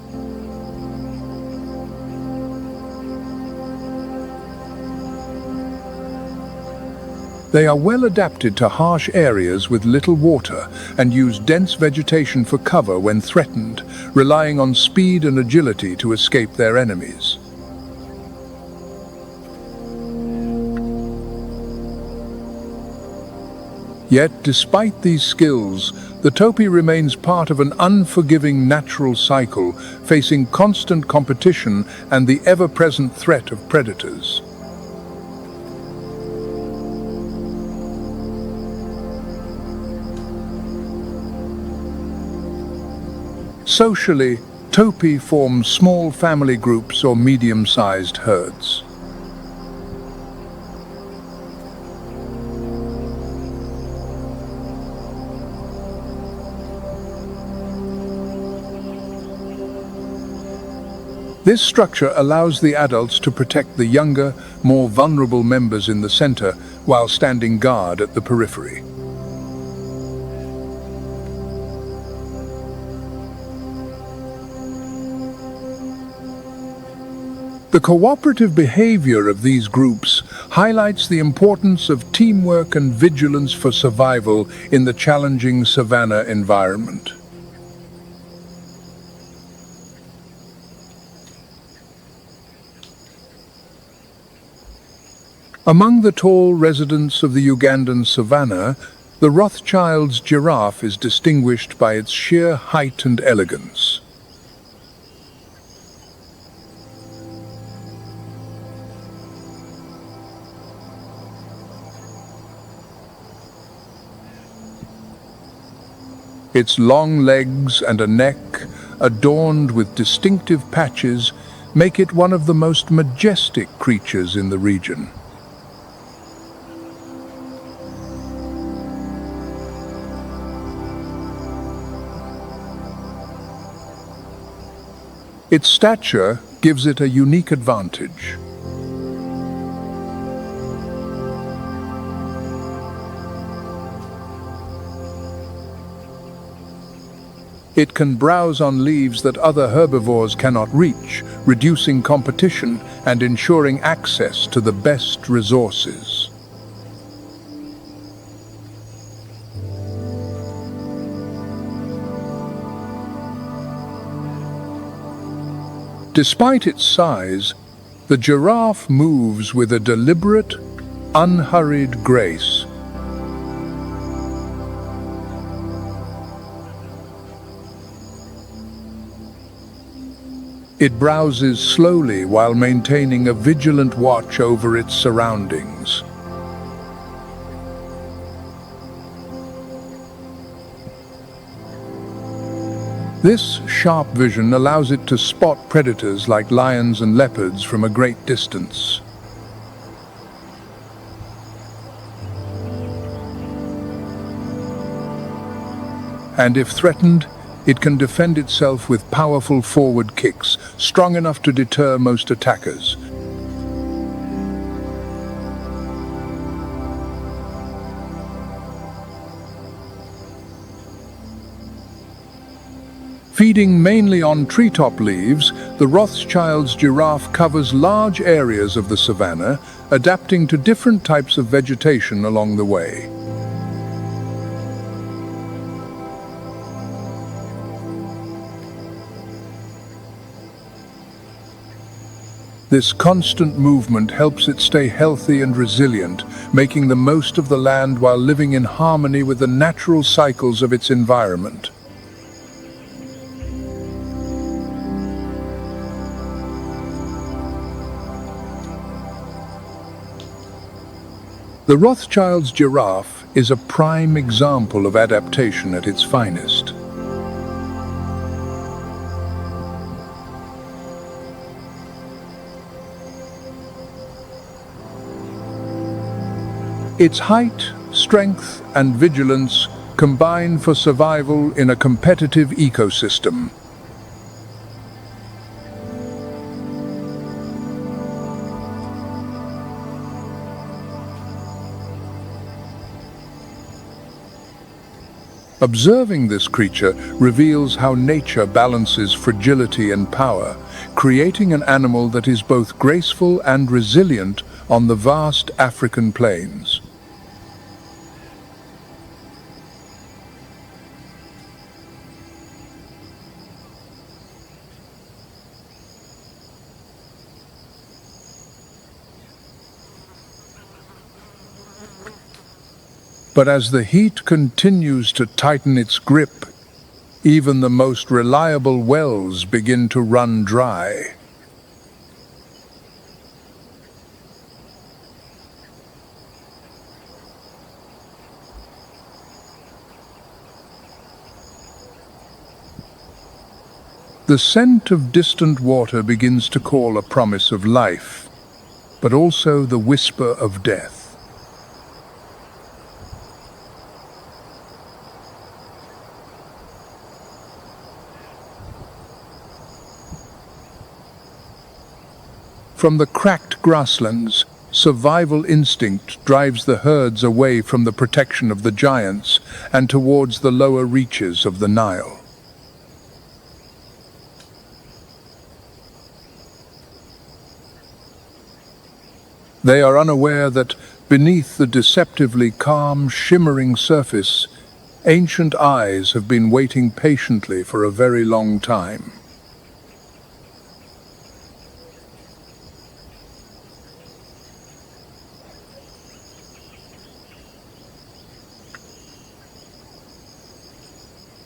They are well adapted to harsh areas with little water and use dense vegetation for cover when threatened, relying on speed and agility to escape their enemies. Yet, despite these skills, the topi remains part of an unforgiving natural cycle, facing constant competition and the ever-present threat of predators. Socially, topi form small family groups or medium-sized herds. This structure allows the adults to protect the younger, more vulnerable members in the center while standing guard at the periphery. The cooperative behavior of these groups highlights the importance of teamwork and vigilance for survival in the challenging savanna environment. Among the tall residents of the Ugandan savannah, The Rothschild's giraffe is distinguished by its sheer height and elegance. Its long legs and a neck, adorned with distinctive patches, make it one of the most majestic creatures in the region. Its stature gives it a unique advantage. It can browse on leaves that other herbivores cannot reach, reducing competition and ensuring access to the best resources. Despite its size, the giraffe moves with a deliberate, unhurried grace. It browses slowly while maintaining a vigilant watch over its surroundings. This sharp vision allows it to spot predators like lions and leopards from a great distance. And if threatened, it can defend itself with powerful forward kicks, strong enough to deter most attackers. Feeding mainly on treetop leaves, the Rothschild's giraffe covers large areas of the savanna, adapting to different types of vegetation along the way. This constant movement helps it stay healthy and resilient, making the most of the land while living in harmony with the natural cycles of its environment. The Rothschild's giraffe is a prime example of adaptation at its finest. Its height, strength, and vigilance combine for survival in a competitive ecosystem. Observing this creature reveals how nature balances fragility and power, creating an animal that is both graceful and resilient on the vast African plains. But as the heat continues to tighten its grip, even the most reliable wells begin to run dry. The scent of distant water begins to call a promise of life, but also the whisper of death. From the cracked grasslands, survival instinct drives the herds away from the protection of the giants and towards the lower reaches of the Nile. They are unaware that beneath the deceptively calm, shimmering surface, ancient eyes have been waiting patiently for a very long time.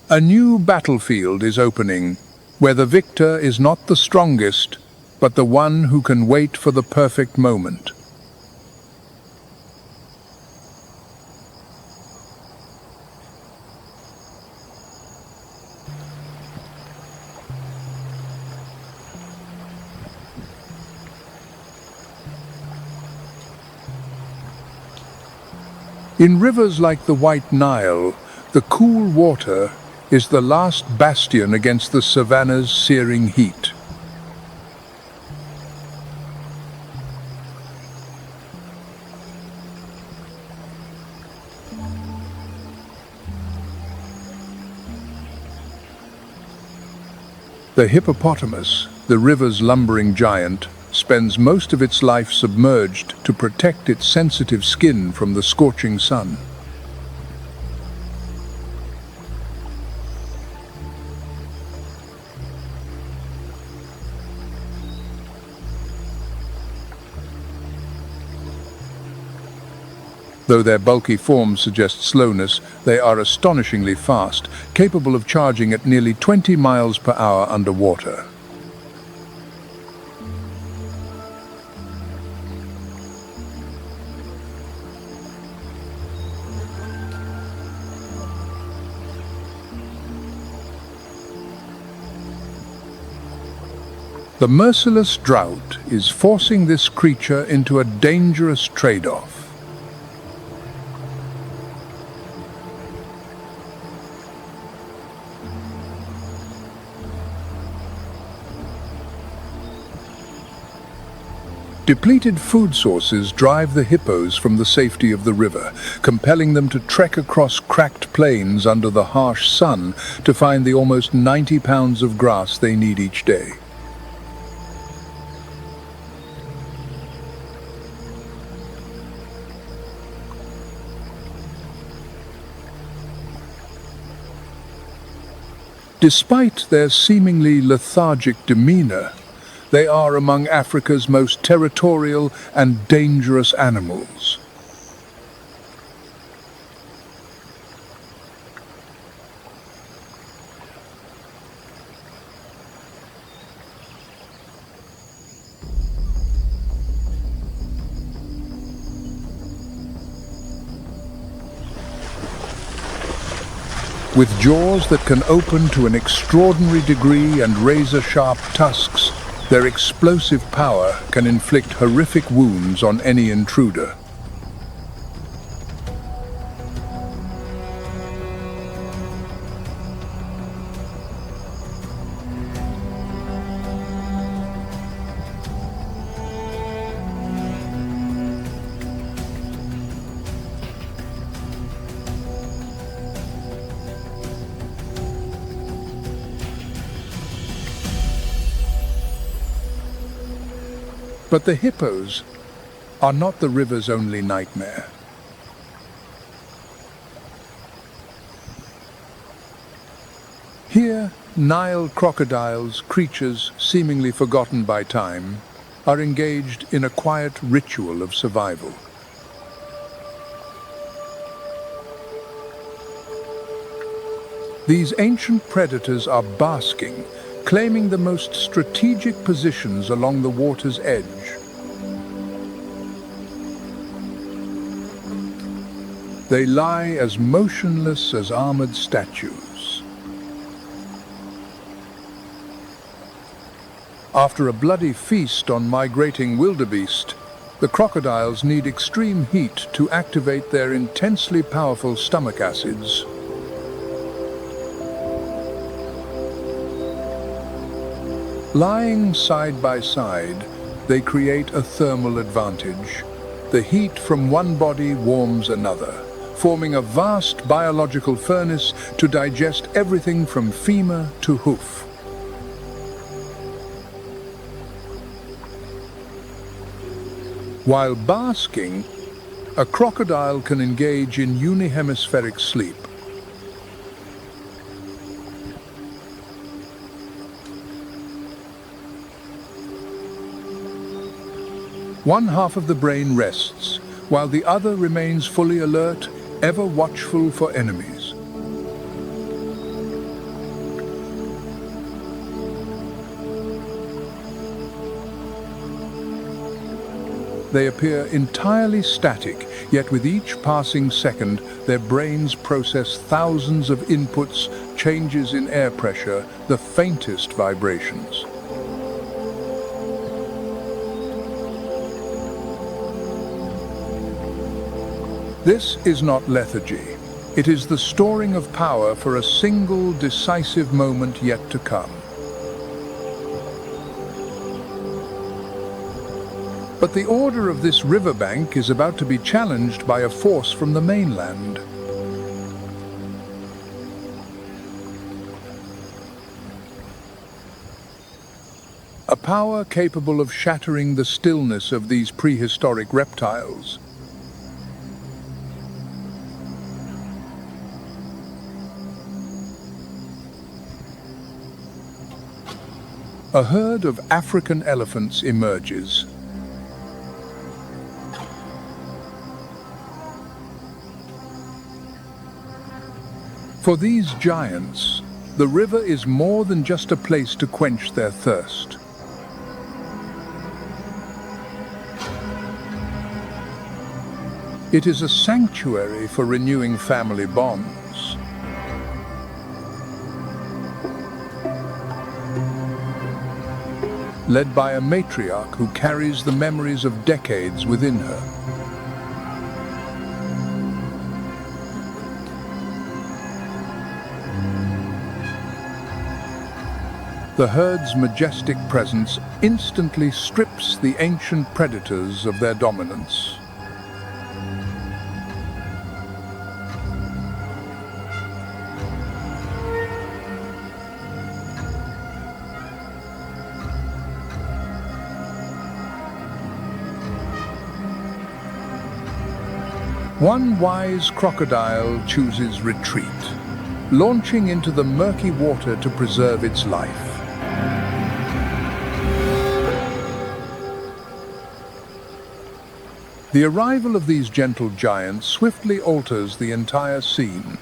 A new battlefield is opening, where the victor is not the strongest, but the one who can wait for the perfect moment. In rivers like the White Nile, the cool water is the last bastion against the savannah's searing heat. The hippopotamus, the river's lumbering giant, spends most of its life submerged to protect its sensitive skin from the scorching sun. Though their bulky forms suggest slowness, they are astonishingly fast, capable of charging at nearly 20 miles per hour underwater. The merciless drought is forcing this creature into a dangerous trade-off. Depleted food sources drive the hippos from the safety of the river, compelling them to trek across cracked plains under the harsh sun to find the almost 90 pounds of grass they need each day. Despite their seemingly lethargic demeanor, they are among Africa's most territorial and dangerous animals. With jaws that can open to an extraordinary degree and razor-sharp tusks, their explosive power can inflict horrific wounds on any intruder. But the hippos are not the river's only nightmare. Here, Nile crocodiles, creatures seemingly forgotten by time, are engaged in a quiet ritual of survival. These ancient predators are basking, claiming the most strategic positions along the water's edge. They lie as motionless as armored statues. After a bloody feast on migrating wildebeest, the crocodiles need extreme heat to activate their intensely powerful stomach acids. Lying side by side, they create a thermal advantage. The heat from one body warms another, forming a vast biological furnace to digest everything from femur to hoof. While basking, a crocodile can engage in unihemispheric sleep. One half of the brain rests, while the other remains fully alert, ever watchful for enemies. They appear entirely static, yet with each passing second, their brains process thousands of inputs, changes in air pressure, the faintest vibrations. This is not lethargy. It is the storing of power for a single decisive moment yet to come. But the order of this riverbank is about to be challenged by a force from the mainland. A power capable of shattering the stillness of these prehistoric reptiles. A herd of African elephants emerges. For these giants, the river is more than just a place to quench their thirst. It is a sanctuary for renewing family bonds. Led by a matriarch who carries the memories of decades within her. The herd's majestic presence instantly strips the ancient predators of their dominance. One wise crocodile chooses retreat, launching into the murky water to preserve its life. The arrival of these gentle giants swiftly alters the entire scene.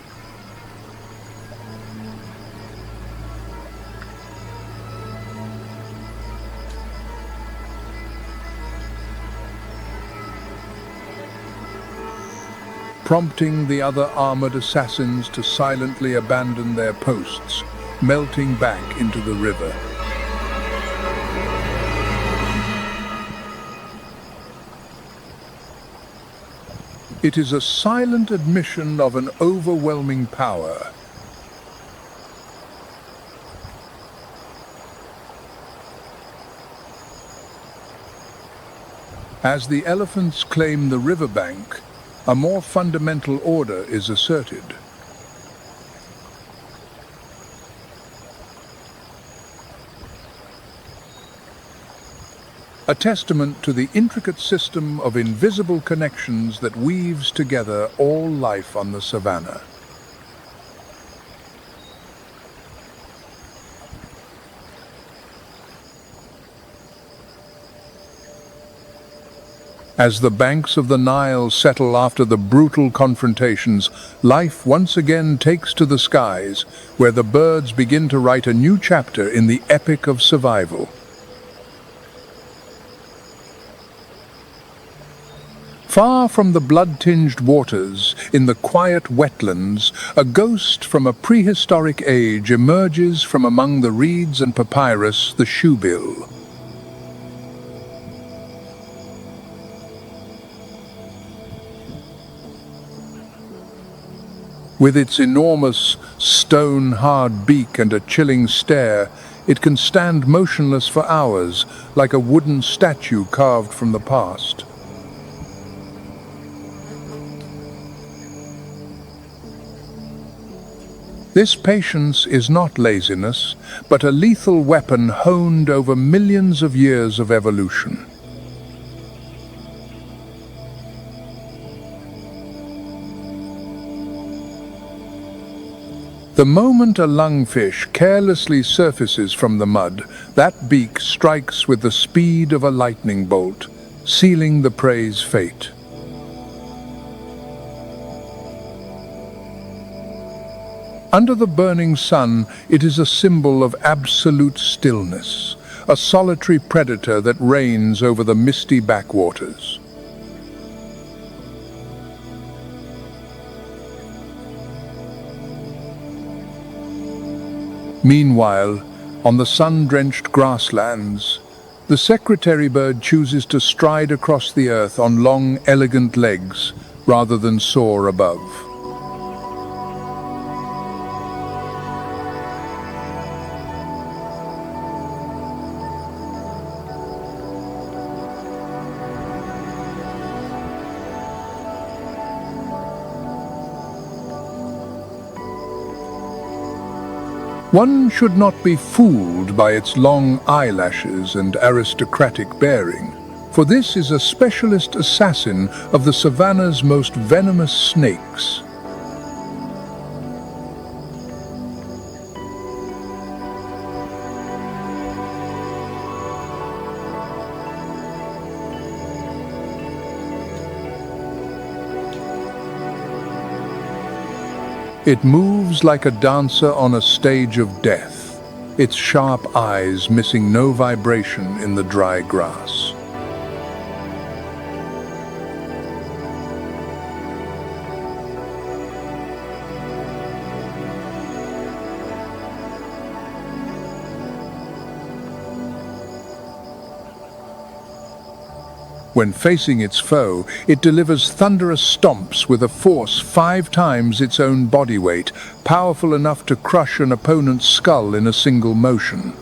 Prompting the other armored assassins to silently abandon their posts, melting back into the river. It is a silent admission of an overwhelming power. As the elephants claim the riverbank, a more fundamental order is asserted. A testament to the intricate system of invisible connections that weaves together all life on the savannah. As the banks of the Nile settle after the brutal confrontations, life once again takes to the skies, where the birds begin to write a new chapter in the epic of survival. Far from the blood-tinged waters, in the quiet wetlands, a ghost from a prehistoric age emerges from among the reeds and papyrus, the shoebill. With its enormous, stone-hard beak and a chilling stare, it can stand motionless for hours, like a wooden statue carved from the past. This patience is not laziness, but a lethal weapon honed over millions of years of evolution. The moment a lungfish carelessly surfaces from the mud, that beak strikes with the speed of a lightning bolt, sealing the prey's fate. Under the burning sun, it is a symbol of absolute stillness, a solitary predator that reigns over the misty backwaters. Meanwhile, on the sun-drenched grasslands, the secretary bird chooses to stride across the earth on long, elegant legs rather than soar above. One should not be fooled by its long eyelashes and aristocratic bearing, for this is a specialist assassin of the savannah's most venomous snakes. It moves like a dancer on a stage of death, its sharp eyes missing no vibration in the dry grass. When facing its foe, it delivers thunderous stomps with a force 5 times its own body weight, powerful enough to crush an opponent's skull in a single motion.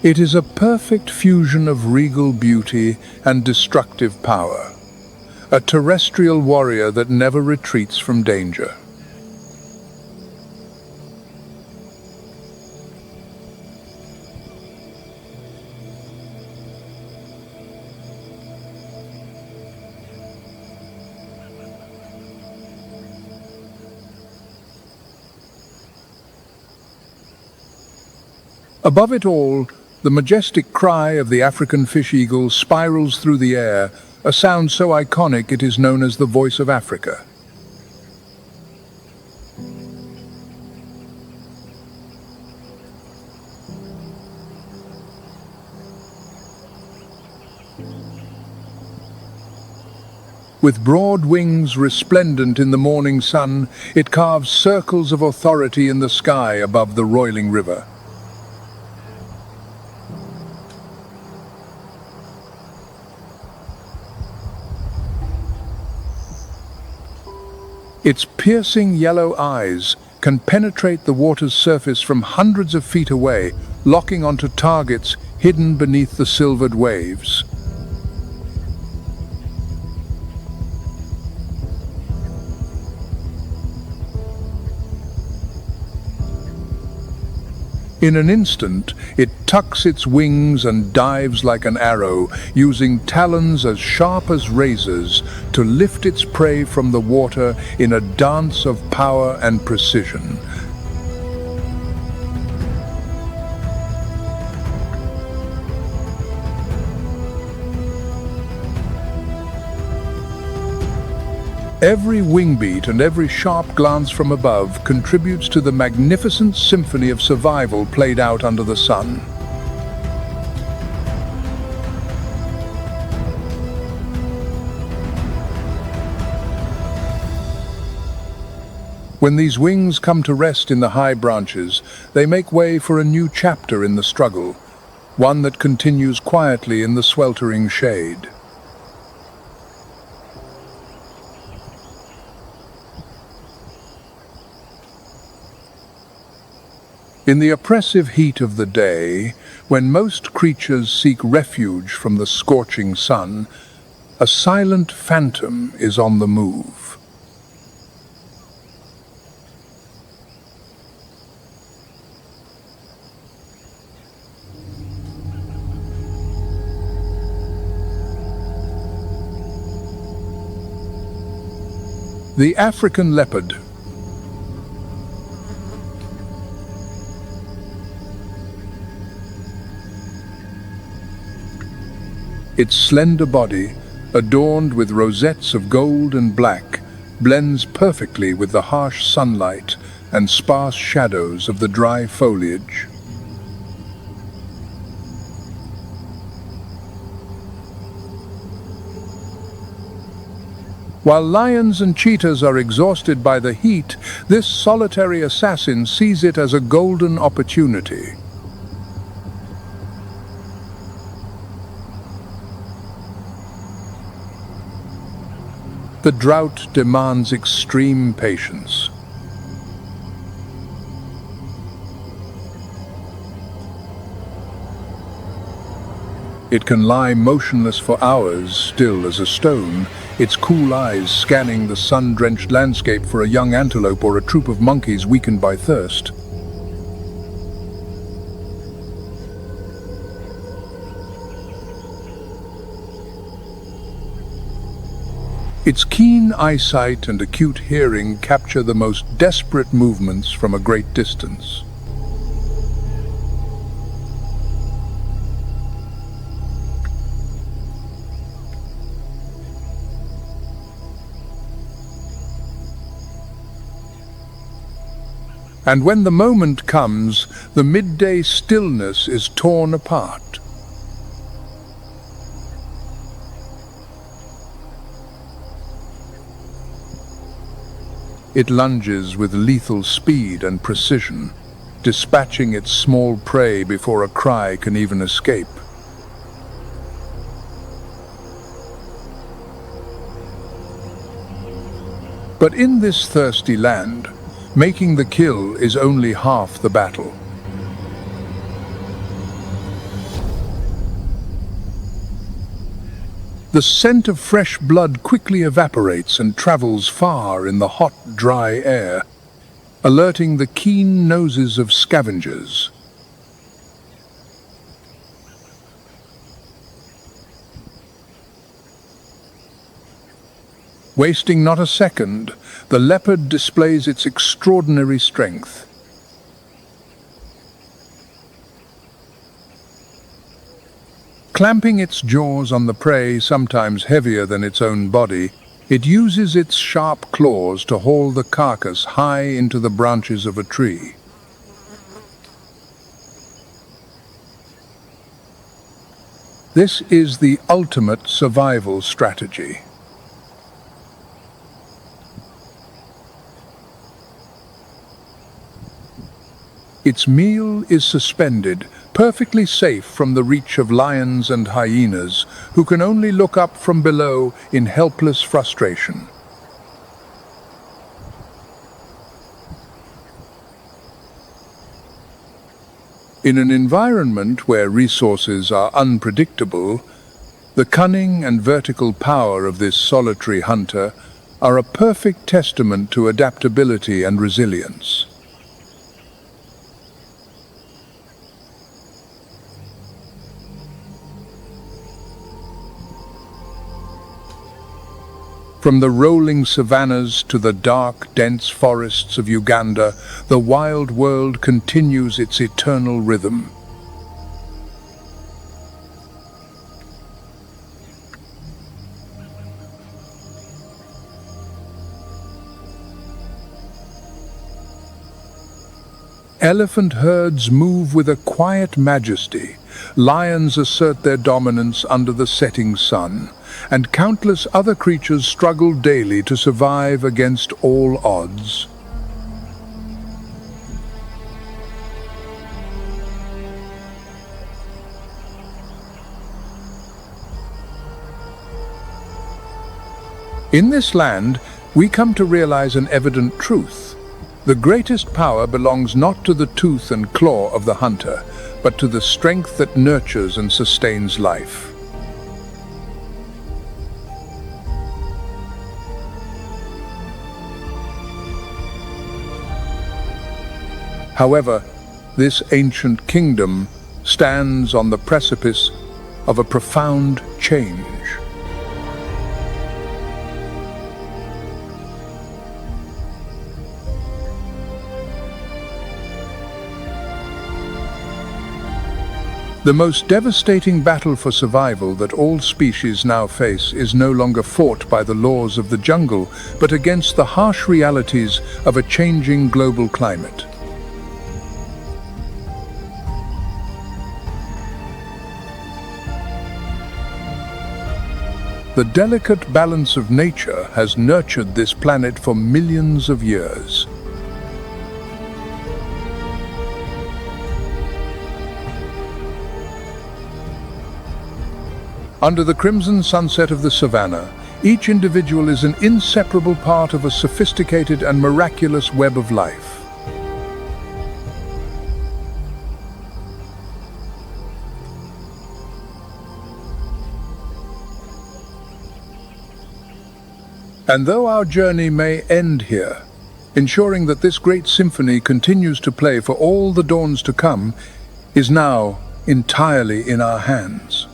It is a perfect fusion of regal beauty and destructive power, a terrestrial warrior that never retreats from danger. Above it all, the majestic cry of the African fish eagle spirals through the air, a sound so iconic it is known as the voice of Africa. With broad wings resplendent in the morning sun, it carves circles of authority in the sky above the roiling river. Its piercing yellow eyes can penetrate the water's surface from hundreds of feet away, locking onto targets hidden beneath the silvered waves. In an instant, it tucks its wings and dives like an arrow, using talons as sharp as razors to lift its prey from the water in a dance of power and precision. Every wingbeat and every sharp glance from above contributes to the magnificent symphony of survival played out under the sun. When these wings come to rest in the high branches, they make way for a new chapter in the struggle, one that continues quietly in the sweltering shade. In the oppressive heat of the day, when most creatures seek refuge from the scorching sun, a silent phantom is on the move. The African leopard. Its slender body, adorned with rosettes of gold and black, blends perfectly with the harsh sunlight, and sparse shadows of the dry foliage. While lions and cheetahs are exhausted by the heat, this solitary assassin sees it as a golden opportunity. The drought demands extreme patience. It can lie motionless for hours, still as a stone, its cool eyes scanning the sun-drenched landscape for a young antelope or a troop of monkeys weakened by thirst. Its keen eyesight and acute hearing capture the most desperate movements from a great distance. And when the moment comes, the midday stillness is torn apart. It lunges with lethal speed and precision, dispatching its small prey before a cry can even escape. But in this thirsty land, making the kill is only half the battle. The scent of fresh blood quickly evaporates and travels far in the hot, dry air, alerting the keen noses of scavengers. Wasting not a second, the leopard displays its extraordinary strength. Clamping its jaws on the prey, sometimes heavier than its own body, it uses its sharp claws to haul the carcass high into the branches of a tree. This is the ultimate survival strategy. Its meal is suspended, perfectly safe from the reach of lions and hyenas, who can only look up from below in helpless frustration. In an environment where resources are unpredictable, the cunning and vertical power of this solitary hunter are a perfect testament to adaptability and resilience. From the rolling savannas to the dark, dense forests of Uganda, the wild world continues its eternal rhythm. Elephant herds move with a quiet majesty. Lions assert their dominance under the setting sun, and countless other creatures struggle daily to survive against all odds. In this land, we come to realize an evident truth. The greatest power belongs not to the tooth and claw of the hunter, but to the strength that nurtures and sustains life. However, this ancient kingdom stands on the precipice of a profound change. The most devastating battle for survival that all species now face is no longer fought by the laws of the jungle, but against the harsh realities of a changing global climate. The delicate balance of nature has nurtured this planet for millions of years. Under the crimson sunset of the savannah, each individual is an inseparable part of a sophisticated and miraculous web of life. And though our journey may end here, ensuring that this great symphony continues to play for all the dawns to come is now entirely in our hands.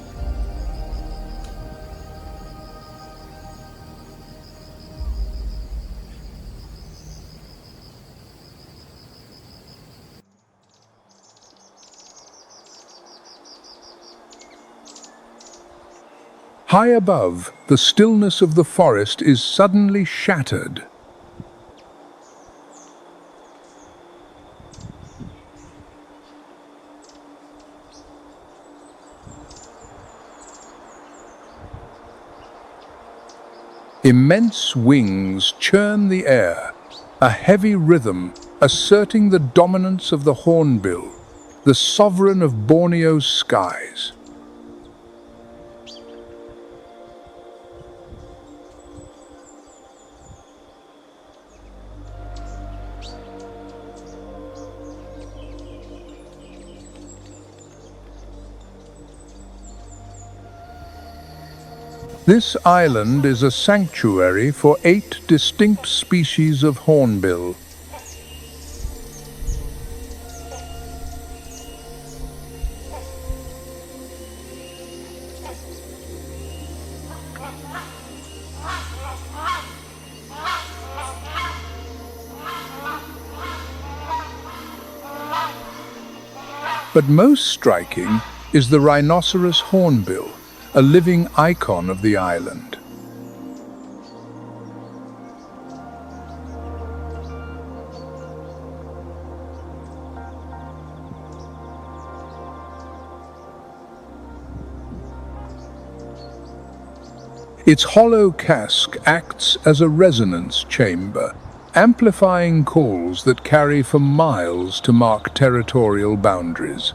High above, the stillness of the forest is suddenly shattered. Immense wings churn the air, a heavy rhythm asserting the dominance of the hornbill, the sovereign of Borneo's skies. This island is a sanctuary for 8 distinct species of hornbill. But most striking is the rhinoceros hornbill, a living icon of the island. Its hollow casque acts as a resonance chamber, amplifying calls that carry for miles to mark territorial boundaries.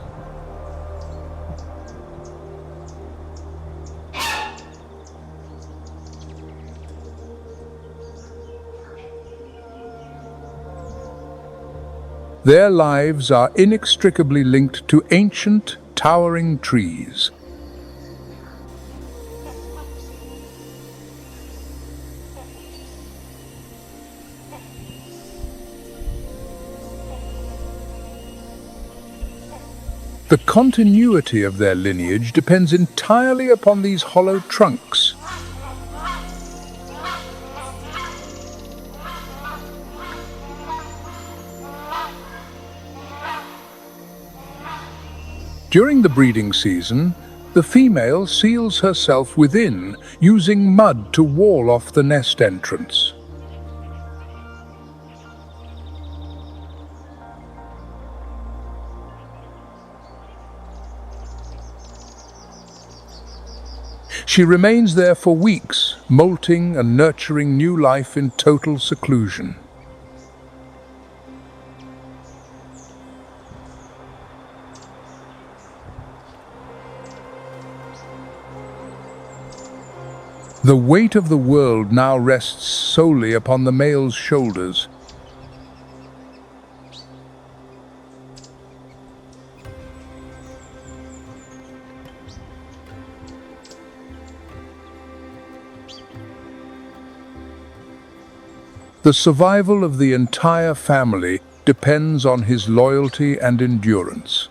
Their lives are inextricably linked to ancient, towering trees. The continuity of their lineage depends entirely upon these hollow trunks. During the breeding season, the female seals herself within, using mud to wall off the nest entrance. She remains there for weeks, molting and nurturing new life in total seclusion. The weight of the world now rests solely upon the male's shoulders. The survival of the entire family depends on his loyalty and endurance.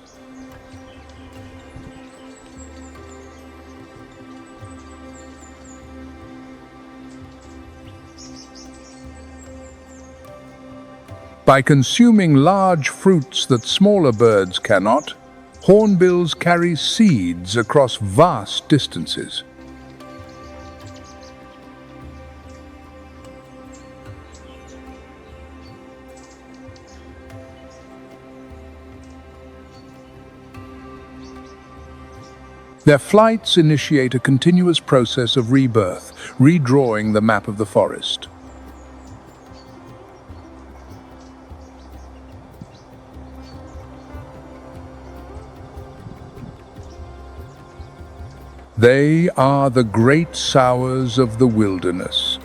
By consuming large fruits that smaller birds cannot, Hornbills carry seeds across vast distances. Their flights initiate a continuous process of rebirth, redrawing the map of the forest. They are the great sours of the wilderness.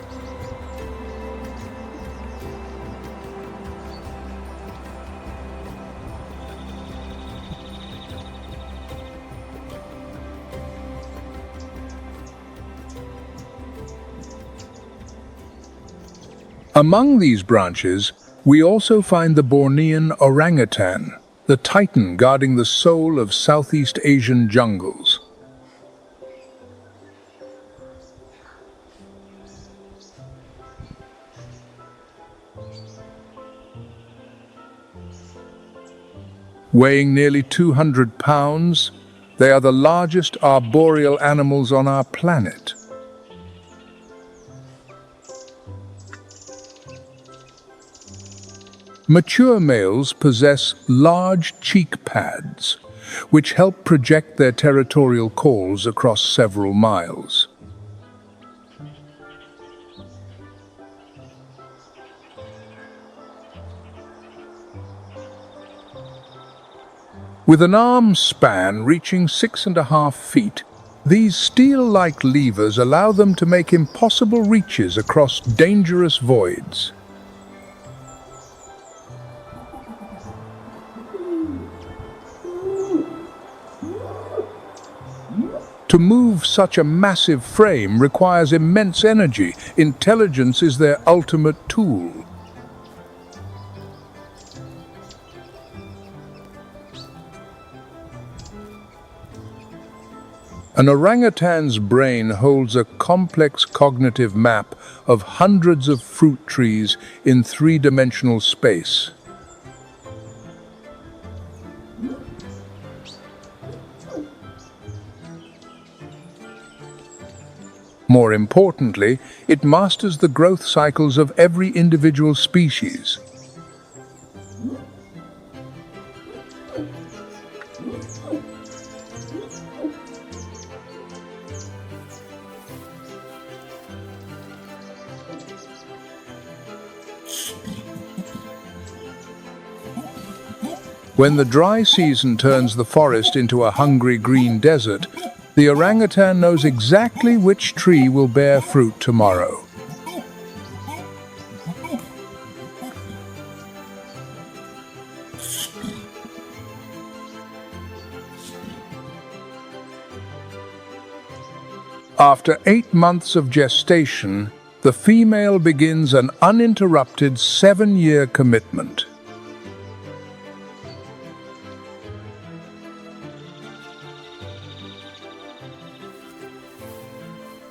Among these branches, we also find the Bornean orangutan, the titan guarding the soul of Southeast Asian jungles. Weighing nearly 200 pounds, they are the largest arboreal animals on our planet. Mature males possess large cheek pads, which help project their territorial calls across several miles. With an arm span reaching 6.5 feet, these steel-like levers allow them to make impossible reaches across dangerous voids. To move such a massive frame requires immense energy. Intelligence is their ultimate tool. An orangutan's brain holds a complex cognitive map of hundreds of fruit trees in three-dimensional space. More importantly, it masters the growth cycles of every individual species. When the dry season turns the forest into a hungry green desert, the orangutan knows exactly which tree will bear fruit tomorrow. After 8 months of gestation, the female begins an uninterrupted 7-year commitment.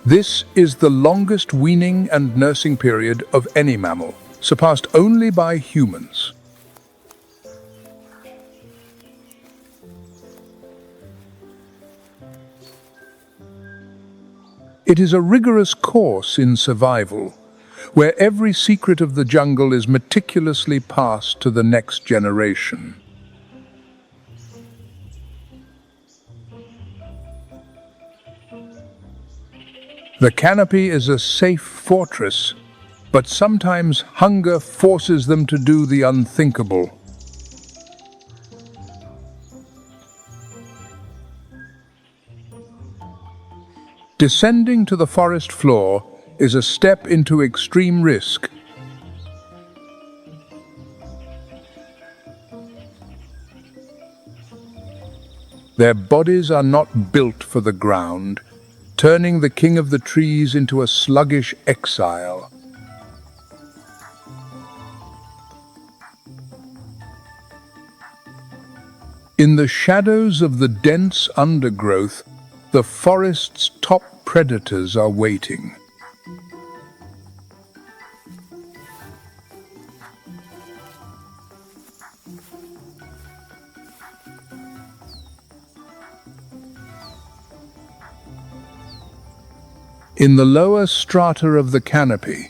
This is the longest weaning and nursing period of any mammal, surpassed only by humans. It is a rigorous course in survival, where every secret of the jungle is meticulously passed to the next generation. The canopy is a safe fortress, but sometimes hunger forces them to do the unthinkable. Descending to the forest floor is a step into extreme risk. Their bodies are not built for the ground, turning the king of the trees into a sluggish exile. In the shadows of the dense undergrowth, the forest's top predators are waiting. In the lower strata of the canopy,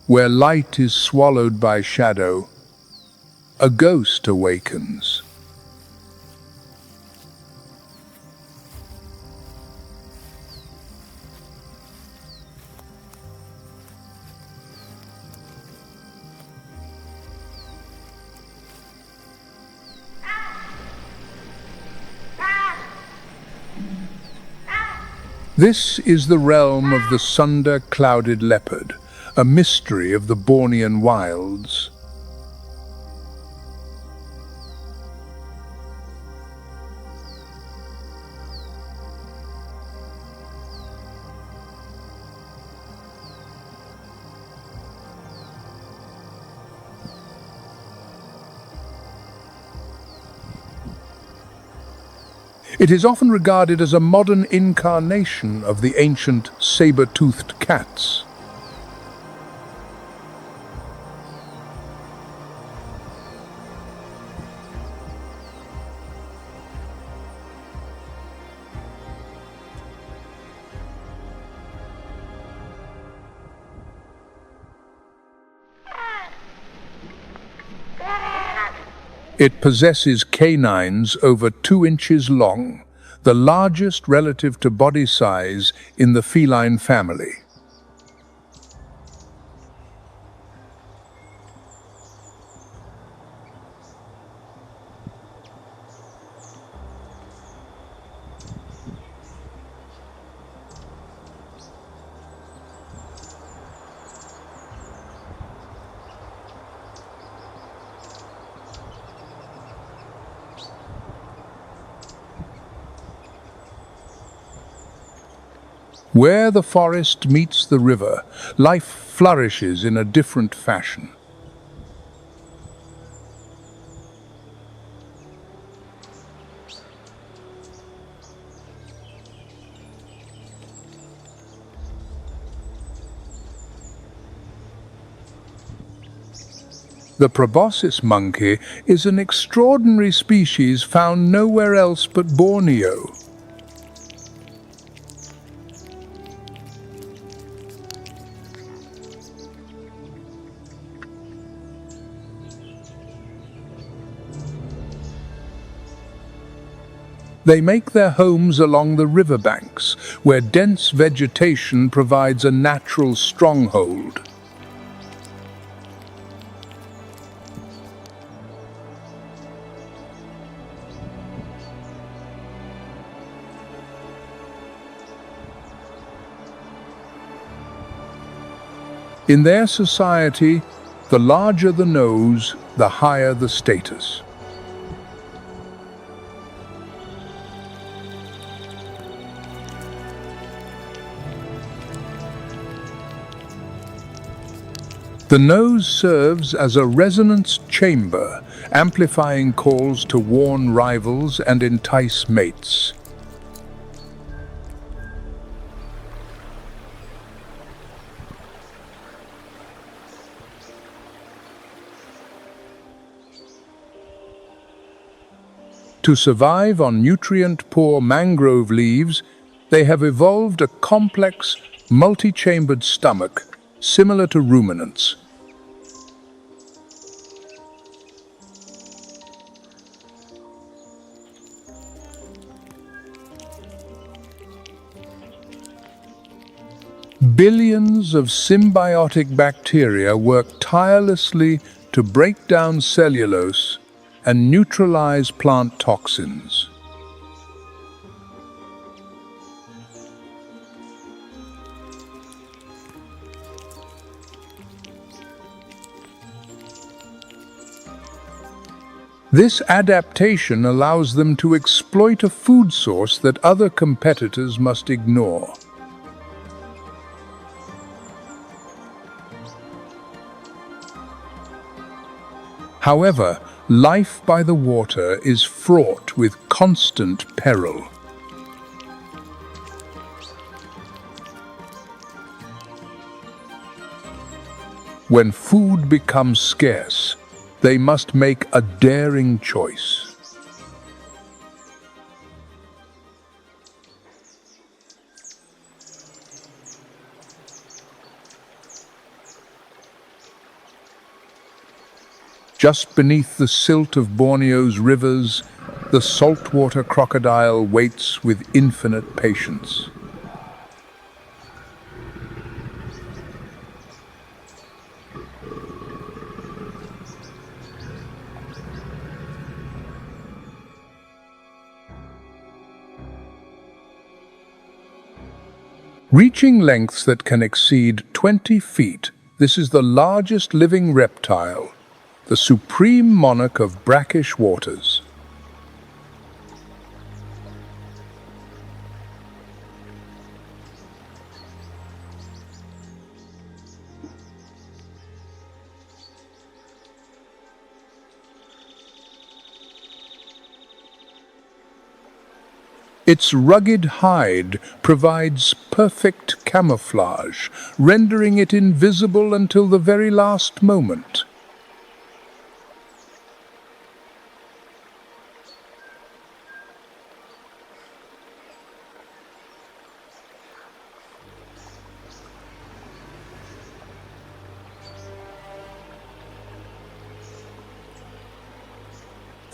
where light is swallowed by shadow, a ghost awakens. This is the realm of the sunder-clouded leopard, a mystery of the Bornean wilds. It is often regarded as a modern incarnation of the ancient saber-toothed cats. It possesses canines over 2 inches long, the largest relative to body size in the feline family. Where the forest meets the river, life flourishes in a different fashion. The proboscis monkey is an extraordinary species found nowhere else but Borneo. They make their homes along the riverbanks, where dense vegetation provides a natural stronghold. In their society, the larger the nose, the higher the status. The nose serves as a resonance chamber, amplifying calls to warn rivals and entice mates. To survive on nutrient-poor mangrove leaves, they have evolved a complex, multi-chambered stomach similar to ruminants. Billions of symbiotic bacteria work tirelessly to break down cellulose and neutralize plant toxins. This adaptation allows them to exploit a food source that other competitors must ignore. However, life by the water is fraught with constant peril. When food becomes scarce, they must make a daring choice. Just beneath the silt of Borneo's rivers, the saltwater crocodile waits with infinite patience. Reaching lengths that can exceed 20 feet, this is the largest living reptile, the supreme monarch of brackish waters. Its rugged hide provides perfect camouflage, rendering it invisible until the very last moment.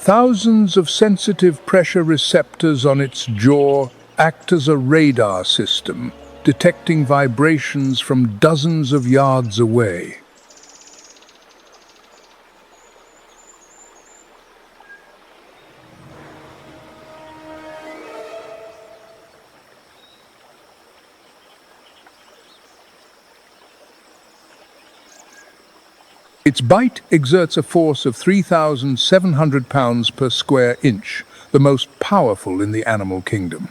Thousands of sensitive pressure receptors on its jaw act as a radar system, detecting vibrations from dozens of yards away. Its bite exerts a force of 3,700 pounds per square inch, the most powerful in the animal kingdom.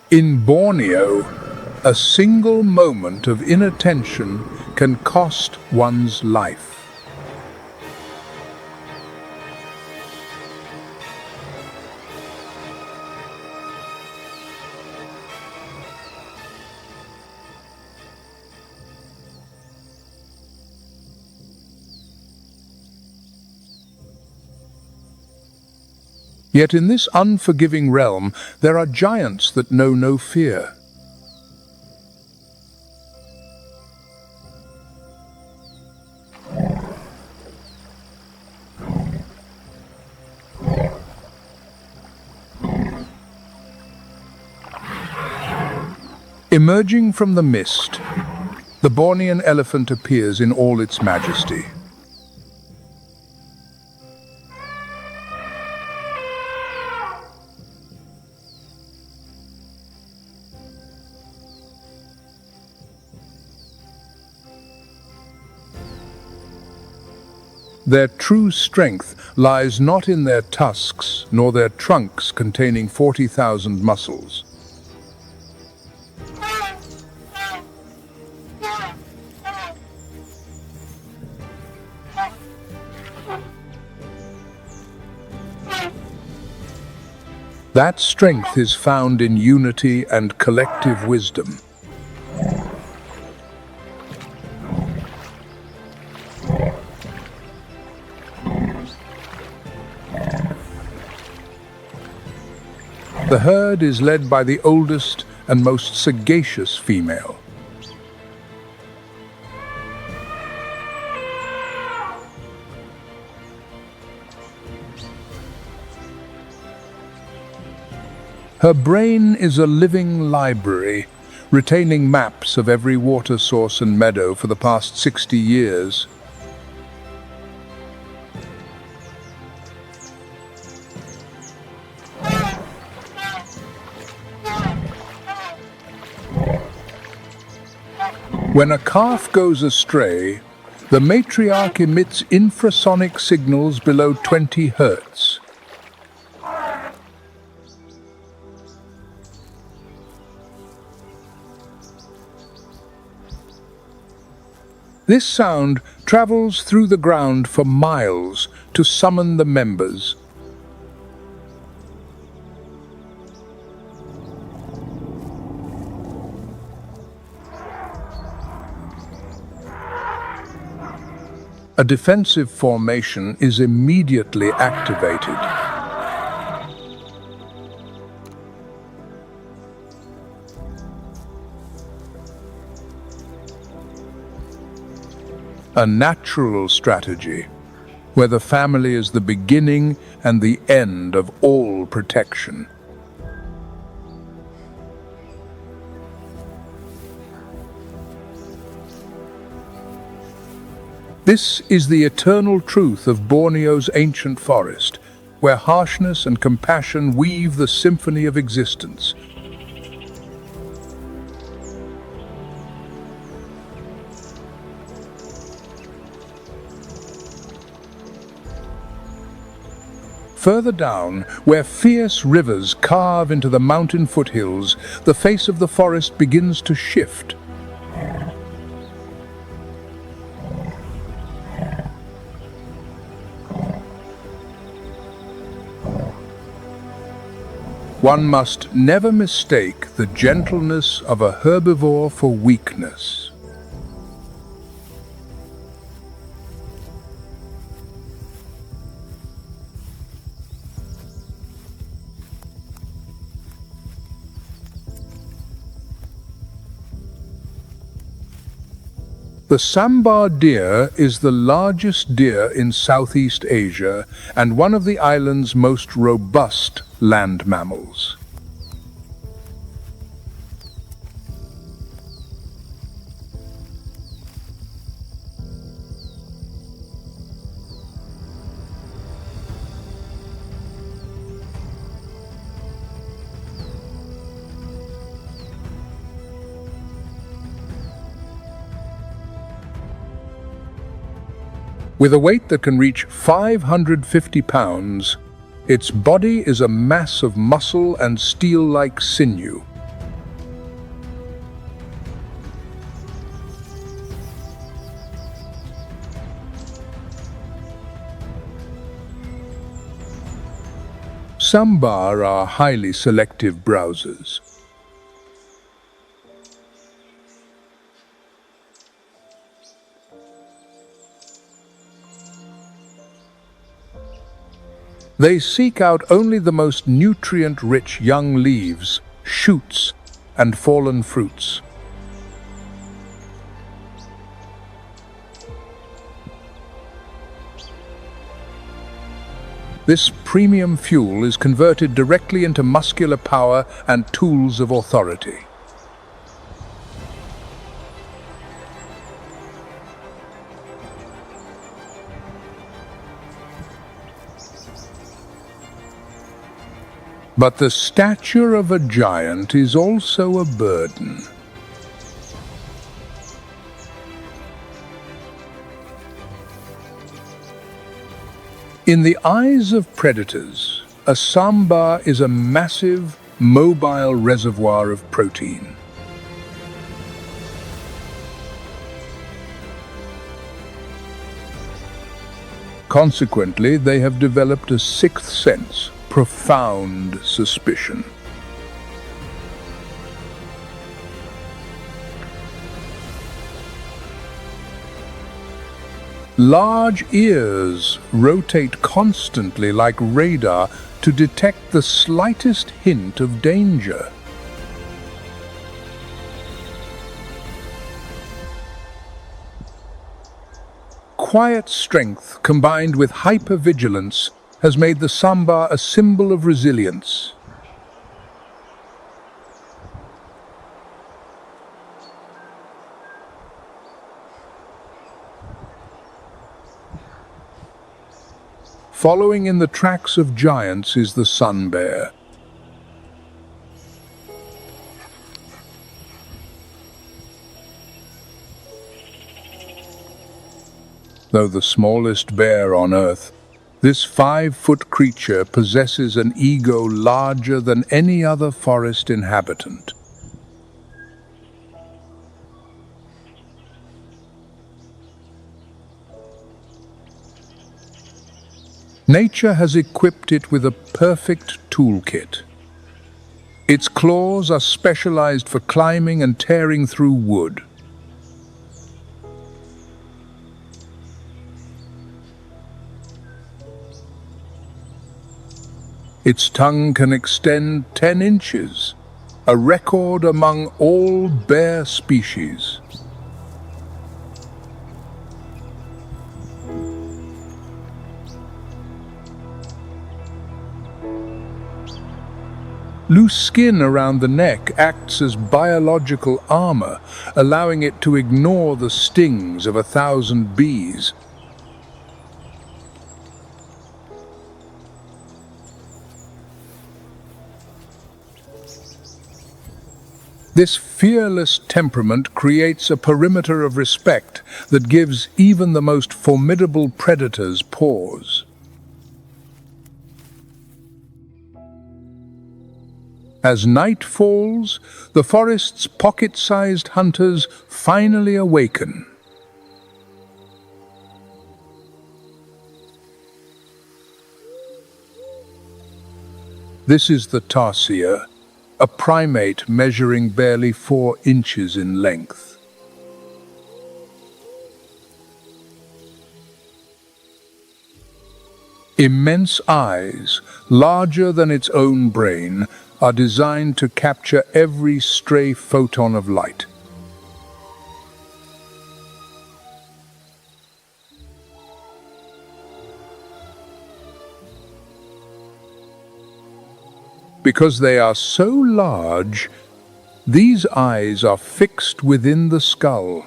In Borneo, a single moment of inattention can cost one's life. Yet in this unforgiving realm, there are giants that know no fear. Emerging from the mist, the Bornean elephant appears in all its majesty. Their true strength lies not in their tusks, nor their trunks containing 40,000 muscles. That strength is found in unity and collective wisdom. The herd is led by the oldest and most sagacious female. Her brain is a living library, retaining maps of every water source and meadow for the past 60 years. When a calf goes astray, the matriarch emits infrasonic signals below 20 hertz. This sound travels through the ground for miles to summon the members. A defensive formation is immediately activated. A natural strategy, where the family is the beginning and the end of all protection. This is the eternal truth of Borneo's ancient forest, where harshness and compassion weave the symphony of existence. Further down, where fierce rivers carve into the mountain foothills, the face of the forest begins to shift. One must never mistake the gentleness of a herbivore for weakness. The sambar deer is the largest deer in Southeast Asia and one of the island's most robust land mammals. With a weight that can reach 550 pounds, its body is a mass of muscle and steel-like sinew. Sambar are highly selective browsers. They seek out only the most nutrient-rich young leaves, shoots, and fallen fruits. This premium fuel is converted directly into muscular power and tools of authority. But the stature of a giant is also a burden. In the eyes of predators, a sambar is a massive, mobile reservoir of protein. Consequently, they have developed a sixth sense, profound suspicion. Large ears rotate constantly like radar to detect the slightest hint of danger. Quiet strength combined with hypervigilance has made the sambar a symbol of resilience. Following in the tracks of giants is the sun bear. Though the smallest bear on Earth, this 5-foot creature possesses an ego larger than any other forest inhabitant. Nature has equipped it with a perfect toolkit. Its claws are specialized for climbing and tearing through wood. Its tongue can extend 10 inches, a record among all bear species. Loose skin around the neck acts as biological armor, allowing it to ignore the stings of 1,000 bees. This fearless temperament creates a perimeter of respect that gives even the most formidable predators pause. As night falls, the forest's pocket-sized hunters finally awaken. This is the tarsier, a primate measuring barely 4 inches in length. Immense eyes, larger than its own brain, are designed to capture every stray photon of light. Because they are so large, these eyes are fixed within the skull.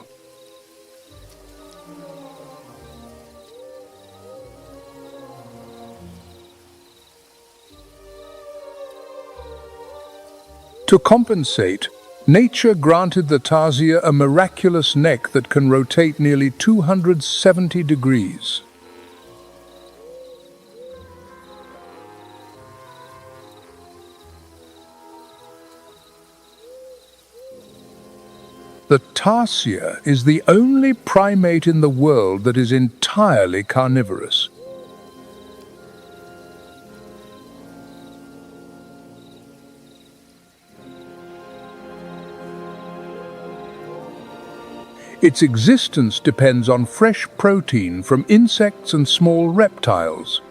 To compensate, nature granted the tarsier a miraculous neck that can rotate nearly 270 degrees. The tarsier is the only primate in the world that is entirely carnivorous. Its existence depends on fresh protein from insects and small reptiles.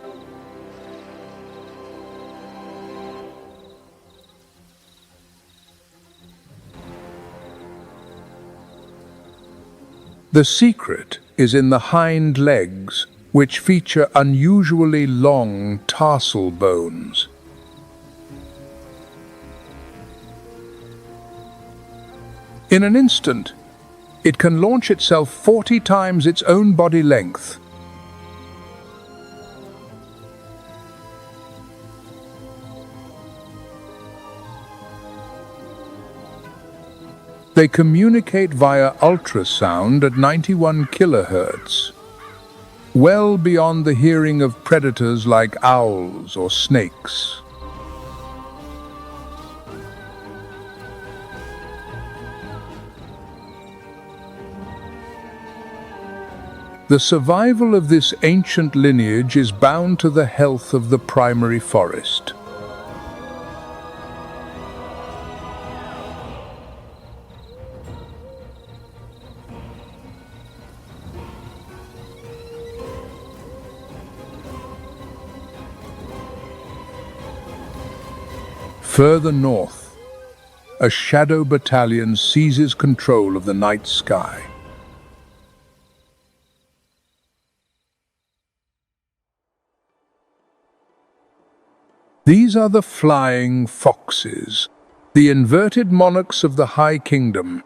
The secret is in the hind legs, which feature unusually long tarsal bones. In an instant, it can launch itself 40 times its own body length. They communicate via ultrasound at 91 kilohertz, well beyond the hearing of predators like owls or snakes. The survival of this ancient lineage is bound to the health of the primary forest. Further north, a shadow battalion seizes control of the night sky. These are the flying foxes, the inverted monarchs of the High Kingdom.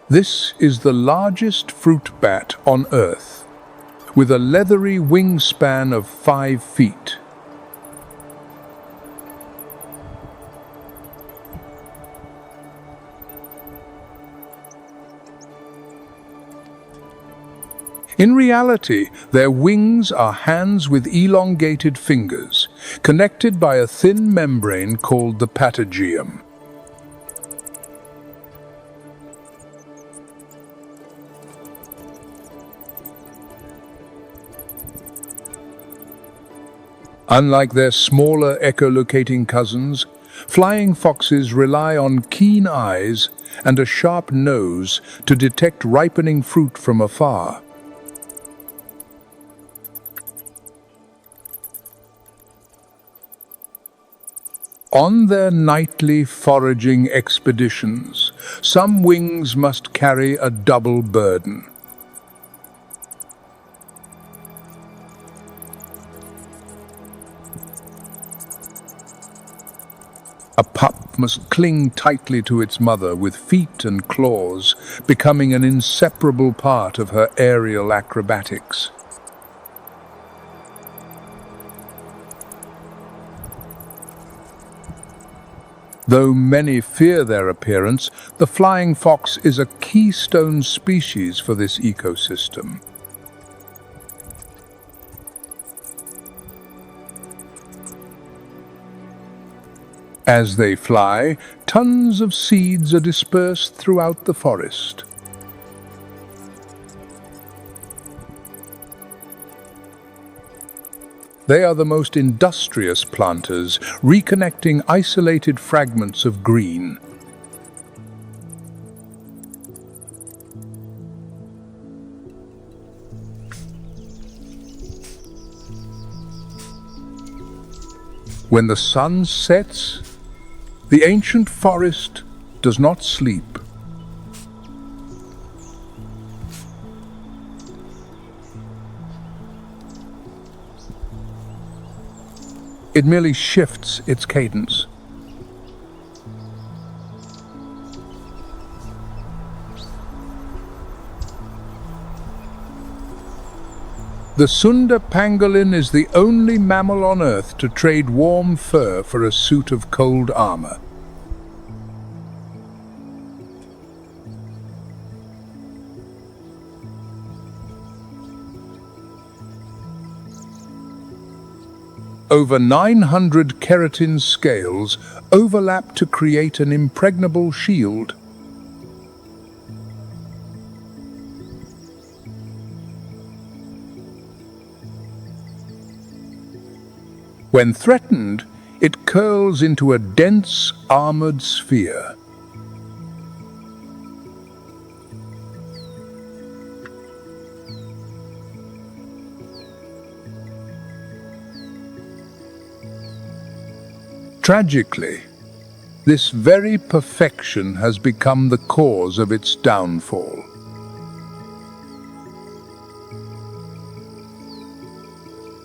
This is the largest fruit bat on Earth, with a leathery wingspan of 5 feet. In reality, their wings are hands with elongated fingers, connected by a thin membrane called the patagium. Unlike their smaller echolocating cousins, flying foxes rely on keen eyes and a sharp nose to detect ripening fruit from afar. On their nightly foraging expeditions, some wings must carry a double burden. A pup must cling tightly to its mother with feet and claws, becoming an inseparable part of her aerial acrobatics. Though many fear their appearance, the flying fox is a keystone species for this ecosystem. As they fly, tons of seeds are dispersed throughout the forest. They are the most industrious planters, reconnecting isolated fragments of green. When the sun sets, the ancient forest does not sleep. It merely shifts its cadence. The Sunda pangolin is the only mammal on Earth to trade warm fur for a suit of cold armor. Over 900 keratin scales overlap to create an impregnable shield. When threatened, it curls into a dense, armored sphere. Tragically, this very perfection has become the cause of its downfall.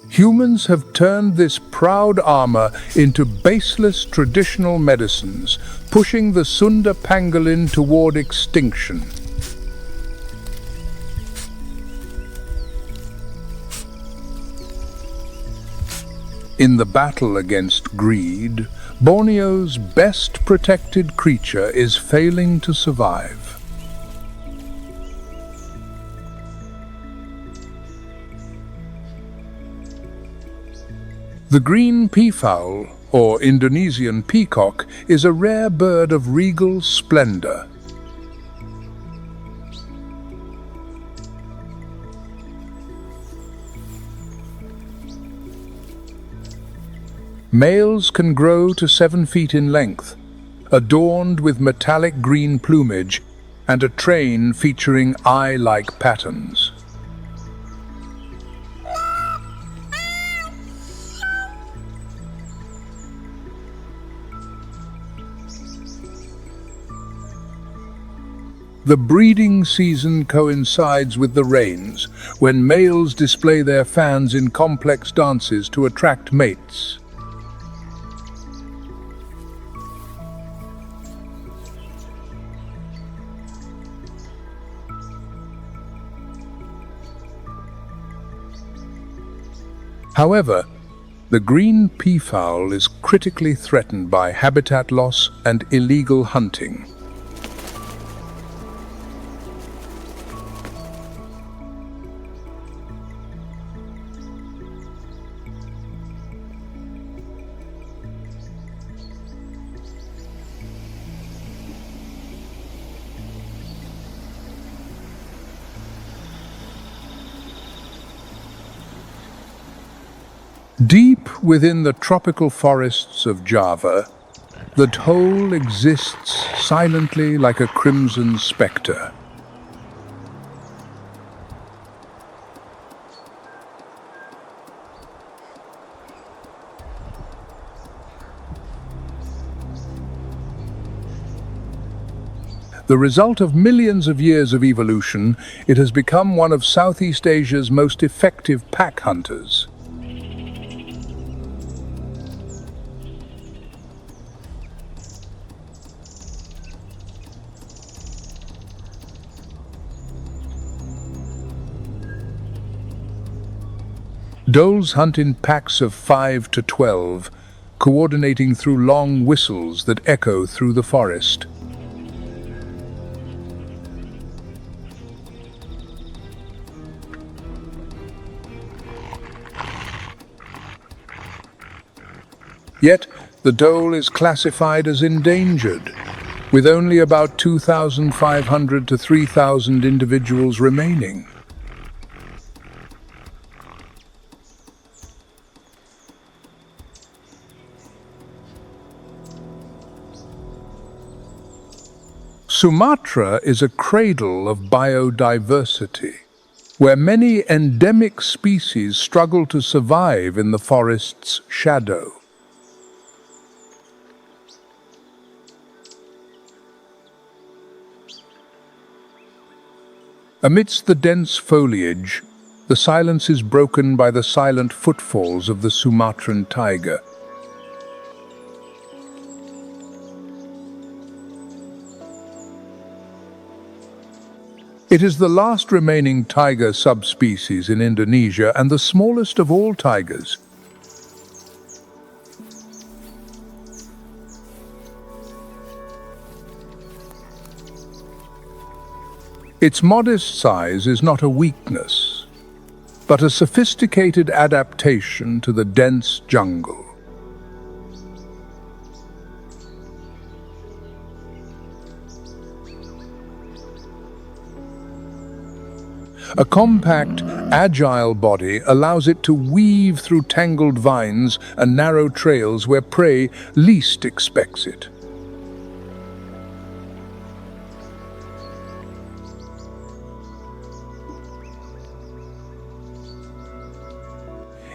Humans have turned this proud armor into baseless traditional medicines, pushing the Sunda pangolin toward extinction. In the battle against greed, Borneo's best protected creature is failing to survive. The green peafowl, or Indonesian peacock, is a rare bird of regal splendor. Males can grow to 7 feet in length, adorned with metallic green plumage and a train featuring eye-like patterns. The breeding season coincides with the rains, when males display their fans in complex dances to attract mates. However, the green peafowl is critically threatened by habitat loss and illegal hunting. Deep within the tropical forests of Java, The whole exists silently like a crimson spectre. The result of millions of years of evolution, it has become one of Southeast Asia's most effective pack hunters. Dholes hunt in packs of 5 to 12, coordinating through long whistles that echo through the forest. Yet, the dhole is classified as endangered, with only about 2,500 to 3,000 individuals remaining. Sumatra is a cradle of biodiversity, where many endemic species struggle to survive in the forest's shadow. Amidst the dense foliage, the silence is broken by the silent footfalls of the Sumatran tiger. It is the last remaining tiger subspecies in Indonesia and the smallest of all tigers. Its modest size is not a weakness, but a sophisticated adaptation to the dense jungle. A compact, agile body allows it to weave through tangled vines and narrow trails where prey least expects it.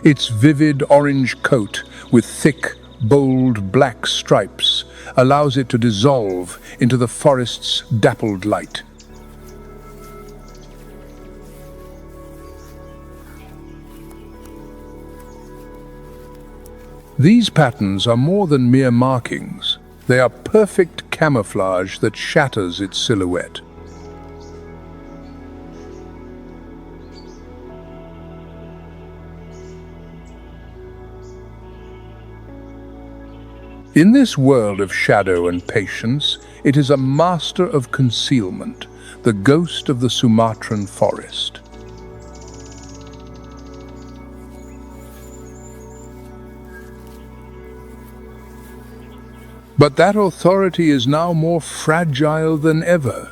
Its vivid orange coat with thick, bold black stripes allows it to dissolve into the forest's dappled light. These patterns are more than mere markings. They are perfect camouflage that shatters its silhouette. In this world of shadow and patience, it is a master of concealment, the ghost of the Sumatran forest. But that authority is now more fragile than ever.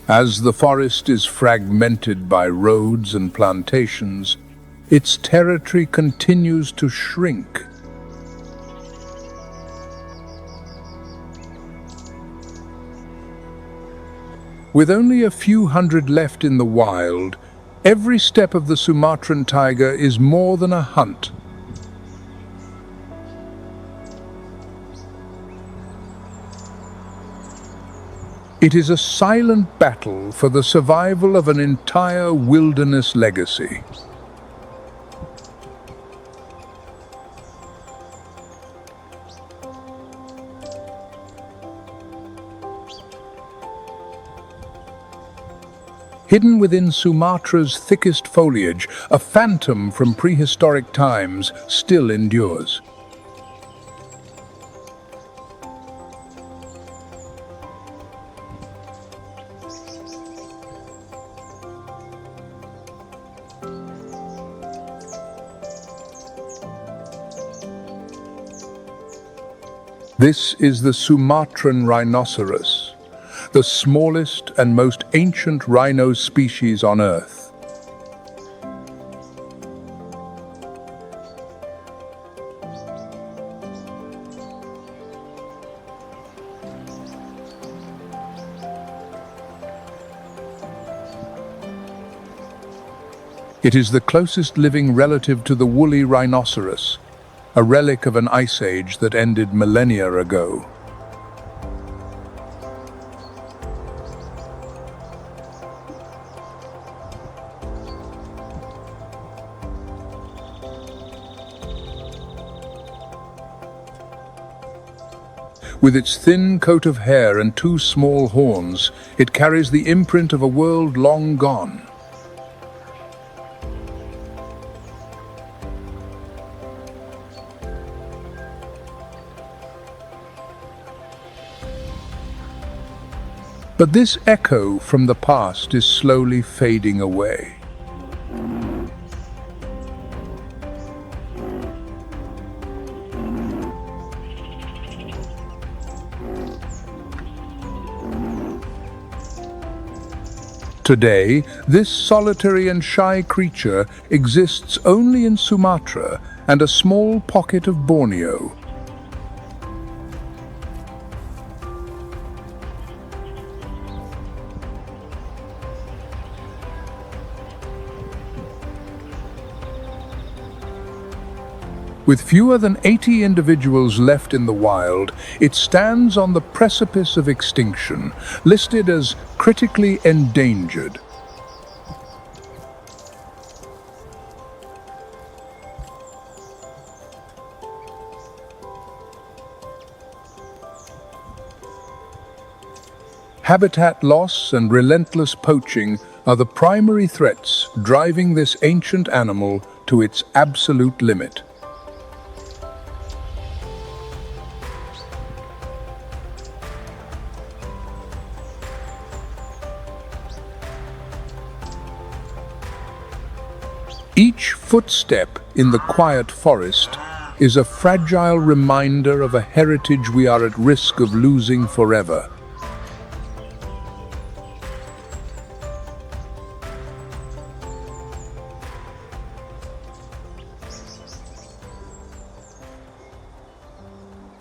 As the forest is fragmented by roads and plantations, its territory continues to shrink. With only a few hundred left in the wild, every step of the Sumatran tiger is more than a hunt. It is a silent battle for the survival of an entire wilderness legacy. Hidden within Sumatra's thickest foliage, a phantom from prehistoric times still endures. This is the Sumatran rhinoceros, the smallest and most ancient rhino species on Earth. It is the closest living relative to the woolly rhinoceros, a relic of an ice age that ended millennia ago. With its thin coat of hair and two small horns, it carries the imprint of a world long gone. But this echo from the past is slowly fading away. Today, this solitary and shy creature exists only in Sumatra and a small pocket of Borneo. With fewer than 80 individuals left in the wild, it stands on the precipice of extinction, listed as critically endangered. Habitat loss and relentless poaching are the primary threats driving this ancient animal to its absolute limit. Each footstep in the quiet forest is a fragile reminder of a heritage we are at risk of losing forever.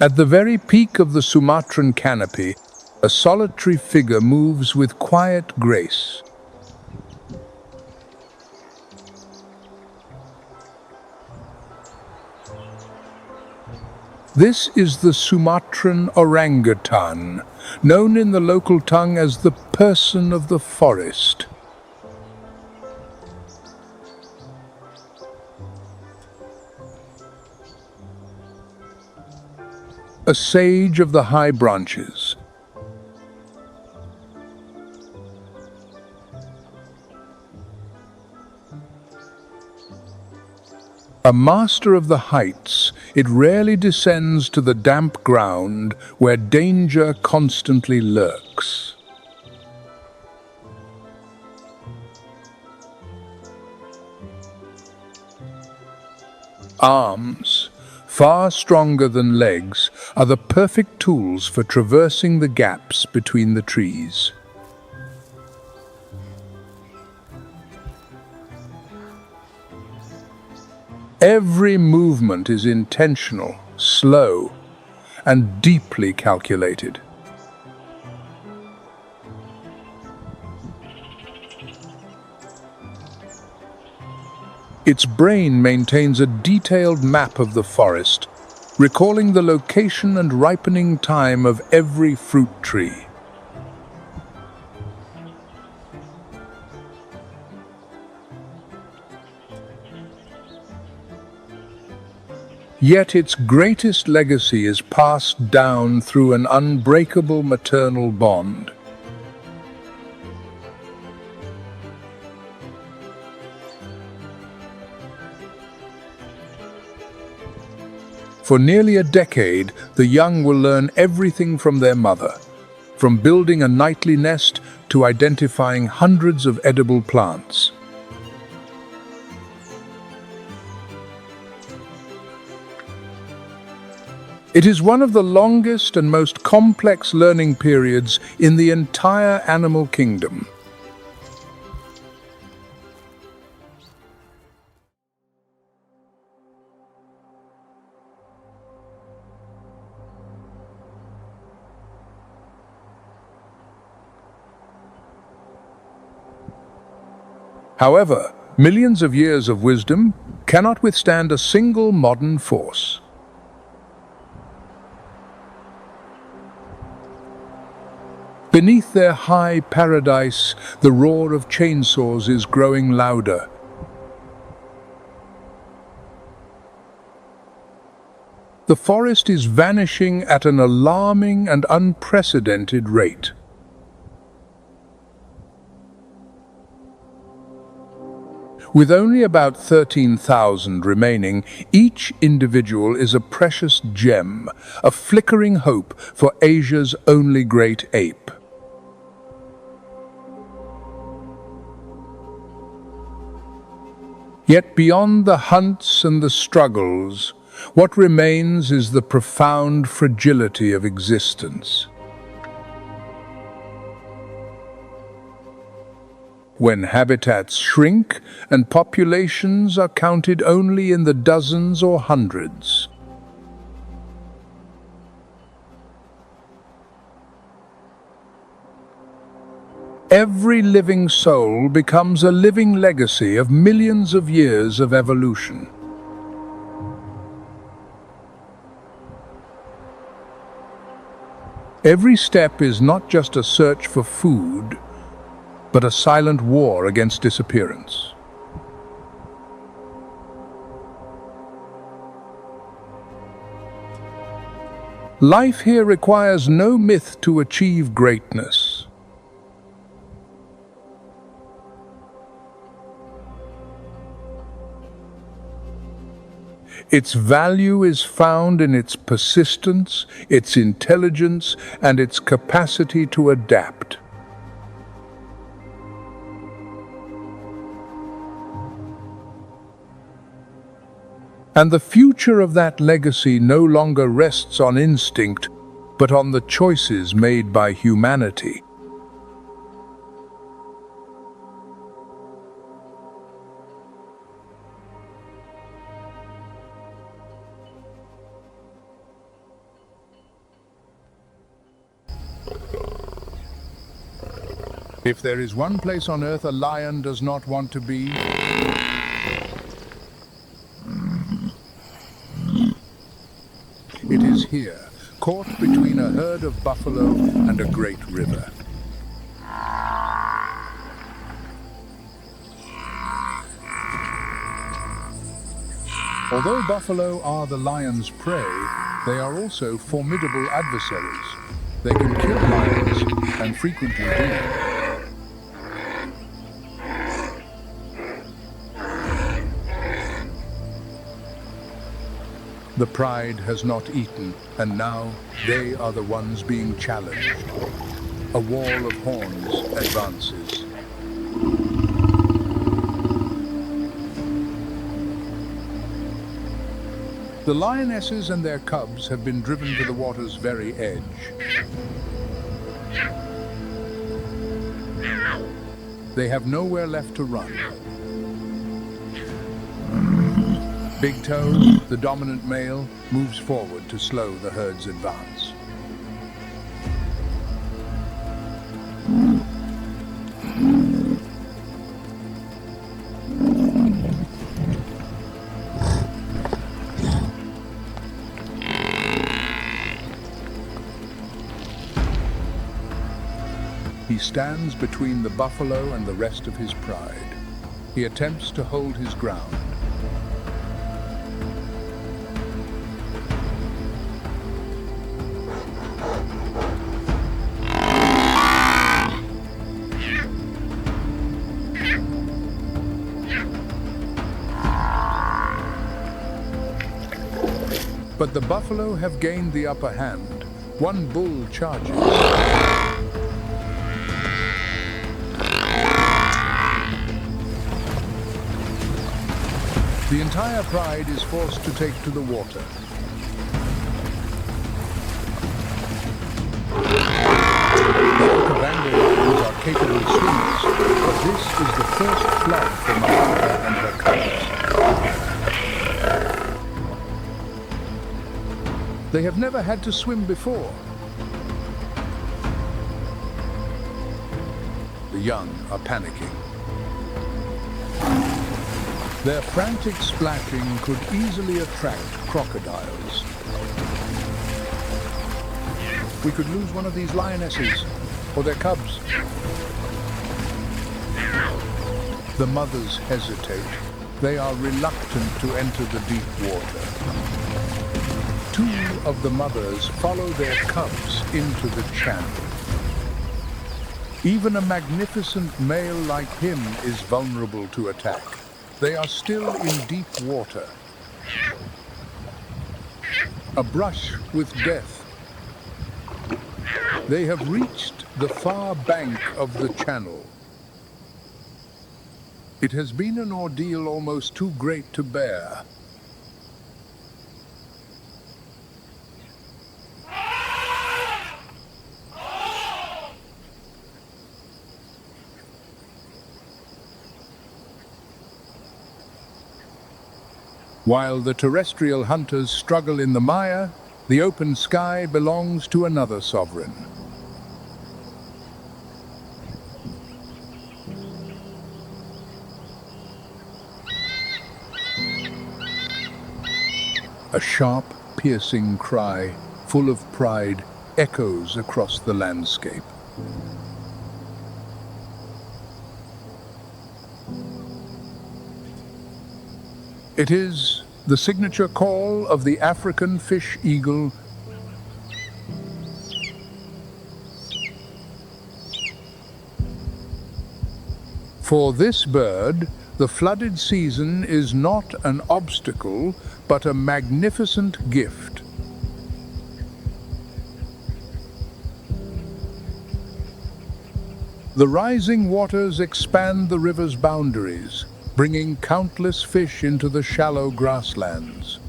At the very peak of the Sumatran canopy, a solitary figure moves with quiet grace. This is the Sumatran orangutan, known in the local tongue as the person of the forest. A sage of the high branches. A master of the heights, it rarely descends to the damp ground where danger constantly lurks. Arms, far stronger than legs, are the perfect tools for traversing the gaps between the trees. Every movement is intentional, slow, and deeply calculated. Its brain maintains a detailed map of the forest, recalling the location and ripening time of every fruit tree. Yet its greatest legacy is passed down through an unbreakable maternal bond. For nearly a decade, the young will learn everything from their mother, from building a nightly nest to identifying hundreds of edible plants. It is one of the longest and most complex learning periods in the entire animal kingdom. However, Millions of years of wisdom cannot withstand a single modern force. Beneath their high paradise, the roar of chainsaws is growing louder. The forest is vanishing at an alarming and unprecedented rate. With only about 13,000 remaining, each individual is a precious gem, a flickering hope for Asia's only great ape. Yet beyond the hunts and the struggles, what remains is the profound fragility of existence. When habitats shrink and populations are counted only in the dozens or hundreds. Every living soul becomes a living legacy of millions of years of evolution. Every step is not just a search for food, but a silent war against disappearance. Life here requires no myth to achieve greatness. Its value is found in its persistence, its intelligence, and its capacity to adapt. And the future of that legacy no longer rests on instinct, but on the choices made by humanity. If there is one place on Earth a lion does not want to be, it is here, caught between a herd of buffalo and a great river. Although buffalo are the lion's prey, they are also formidable adversaries. They can kill lions, and frequently do. The pride has not eaten, and now they are the ones being challenged. A wall of horns advances. The lionesses and their cubs have been driven to the water's very edge. They have nowhere left to run. Big Toe, the dominant male, moves forward to slow the herd's advance. He stands between the buffalo and the rest of his pride. He attempts to hold his ground. But the buffalo have gained the upper hand. One bull charges. The entire pride is forced to take to the water. The Okavango lions are capable swimmers, but this is the first flood for Mahara and her cubs. They have never had to swim before. The young are panicking. Their frantic splashing could easily attract crocodiles. We could lose one of these lionesses, or their cubs. The mothers hesitate. They are reluctant to enter the deep water. Two of the mothers follow their cubs into the channel. Even a magnificent male like him is vulnerable to attack. They are still in deep water. A brush with death. They have reached the far bank of the channel. It has been an ordeal almost too great to bear. While the terrestrial hunters struggle in the mire, the open sky belongs to another sovereign. A sharp, piercing cry, full of pride, echoes across the landscape. It is the signature call of the African fish eagle. For this bird, the flooded season is not an obstacle, but a magnificent gift. The rising waters expand the river's boundaries, bringing countless fish into the shallow grasslands.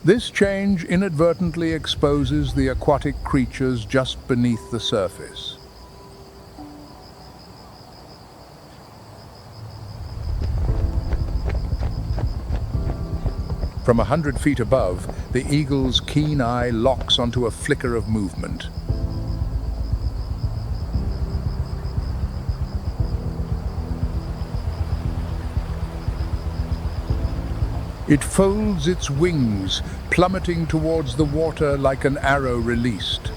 This change inadvertently exposes the aquatic creatures just beneath the surface. From 100 feet above, the eagle's keen eye locks onto a flicker of movement. It folds its wings, plummeting towards the water like an arrow released.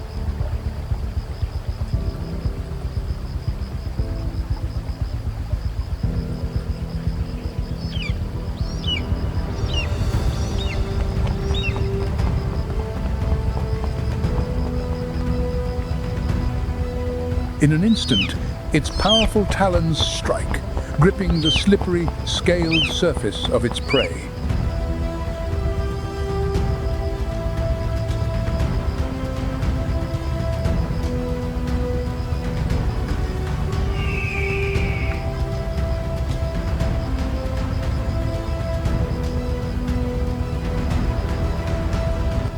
In an instant, its powerful talons strike, gripping the slippery, scaled surface of its prey.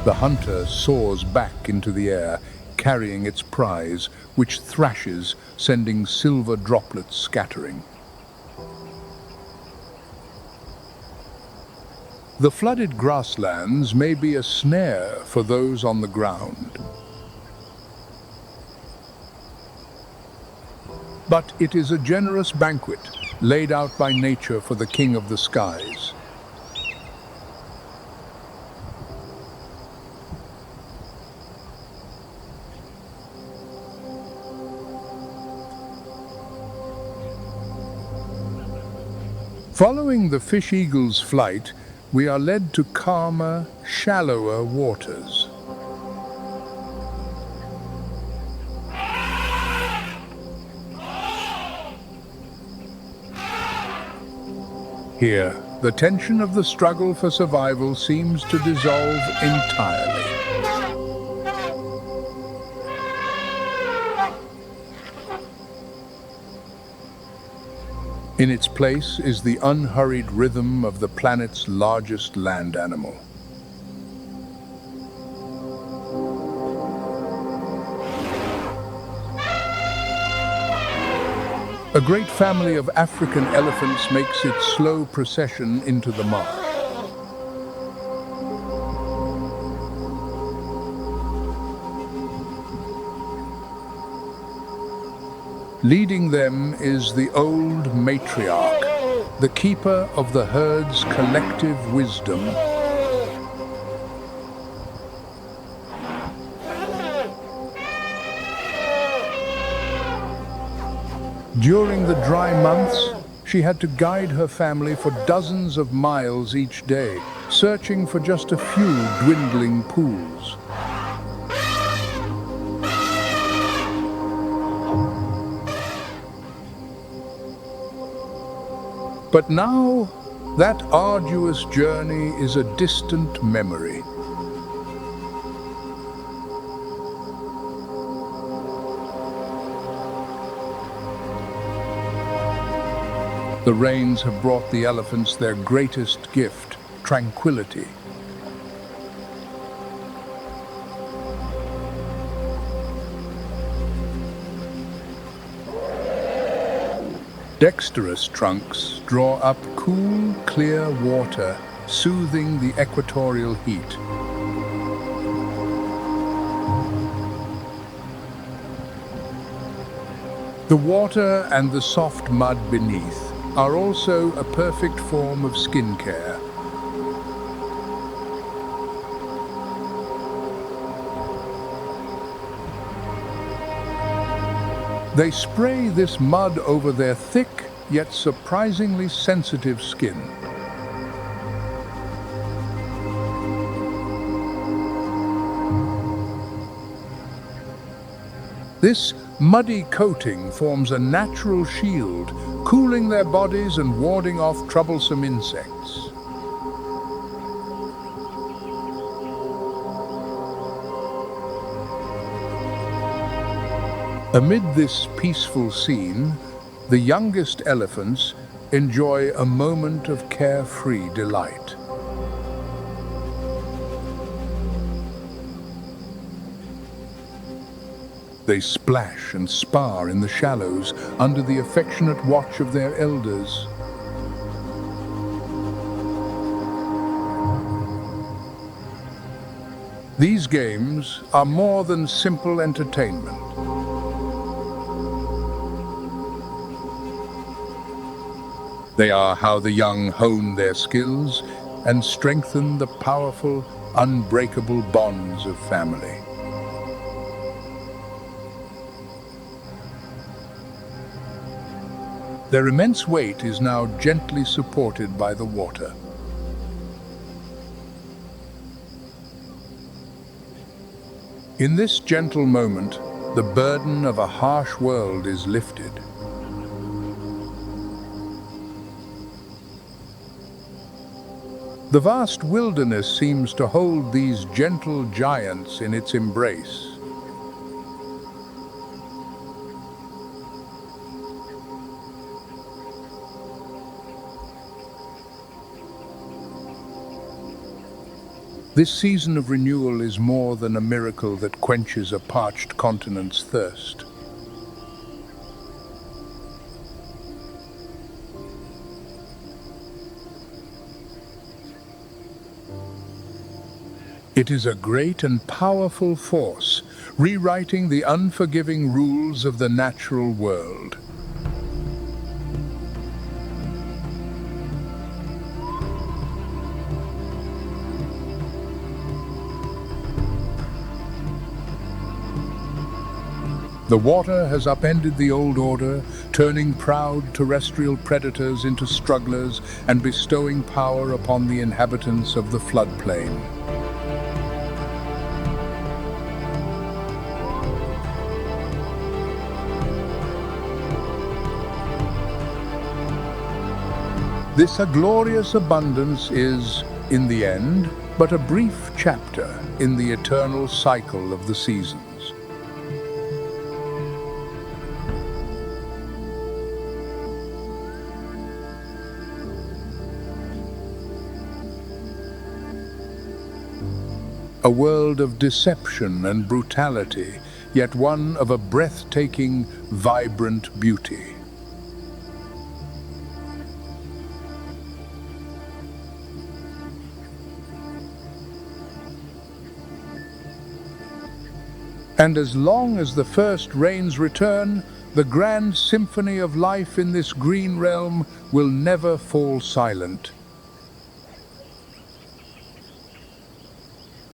The hunter soars back into the air, carrying its prize, which thrashes, sending silver droplets scattering. The flooded grasslands may be a snare for those on the ground. But it is a generous banquet, laid out by nature for the king of the skies. Following the fish eagle's flight, we are led to calmer, shallower waters. Here, the tension of the struggle for survival seems to dissolve entirely. In its place is the unhurried rhythm of the planet's largest land animal. A great family of African elephants makes its slow procession into the marsh. Leading them is the old matriarch, the keeper of the herd's collective wisdom. During the dry months, she had to guide her family for dozens of miles each day, searching for just a few dwindling pools. But now, that arduous journey is a distant memory. The rains have brought the elephants their greatest gift, tranquility. Dexterous trunks draw up cool, clear water, soothing the equatorial heat. The water and the soft mud beneath are also a perfect form of skincare. They spray this mud over their thick yet surprisingly sensitive skin. This muddy coating forms a natural shield, cooling their bodies and warding off troublesome insects. Amid this peaceful scene, the youngest elephants enjoy a moment of carefree delight. They splash and spar in the shallows under the affectionate watch of their elders. These games are more than simple entertainment. They are how the young hone their skills and strengthen the powerful, unbreakable bonds of family. Their immense weight is now gently supported by the water. In this gentle moment, the burden of a harsh world is lifted. The vast wilderness seems to hold these gentle giants in its embrace. This season of renewal is more than a miracle that quenches a parched continent's thirst. It is a great and powerful force, rewriting the unforgiving rules of the natural world. The water has upended the old order, turning proud terrestrial predators into strugglers and bestowing power upon the inhabitants of the floodplain. This glorious abundance is, in the end, but a brief chapter in the eternal cycle of the seasons. A world of deception and brutality, yet one of a breathtaking, vibrant beauty. And as long as the first rains return, The grand symphony of life in this green realm will never fall silent.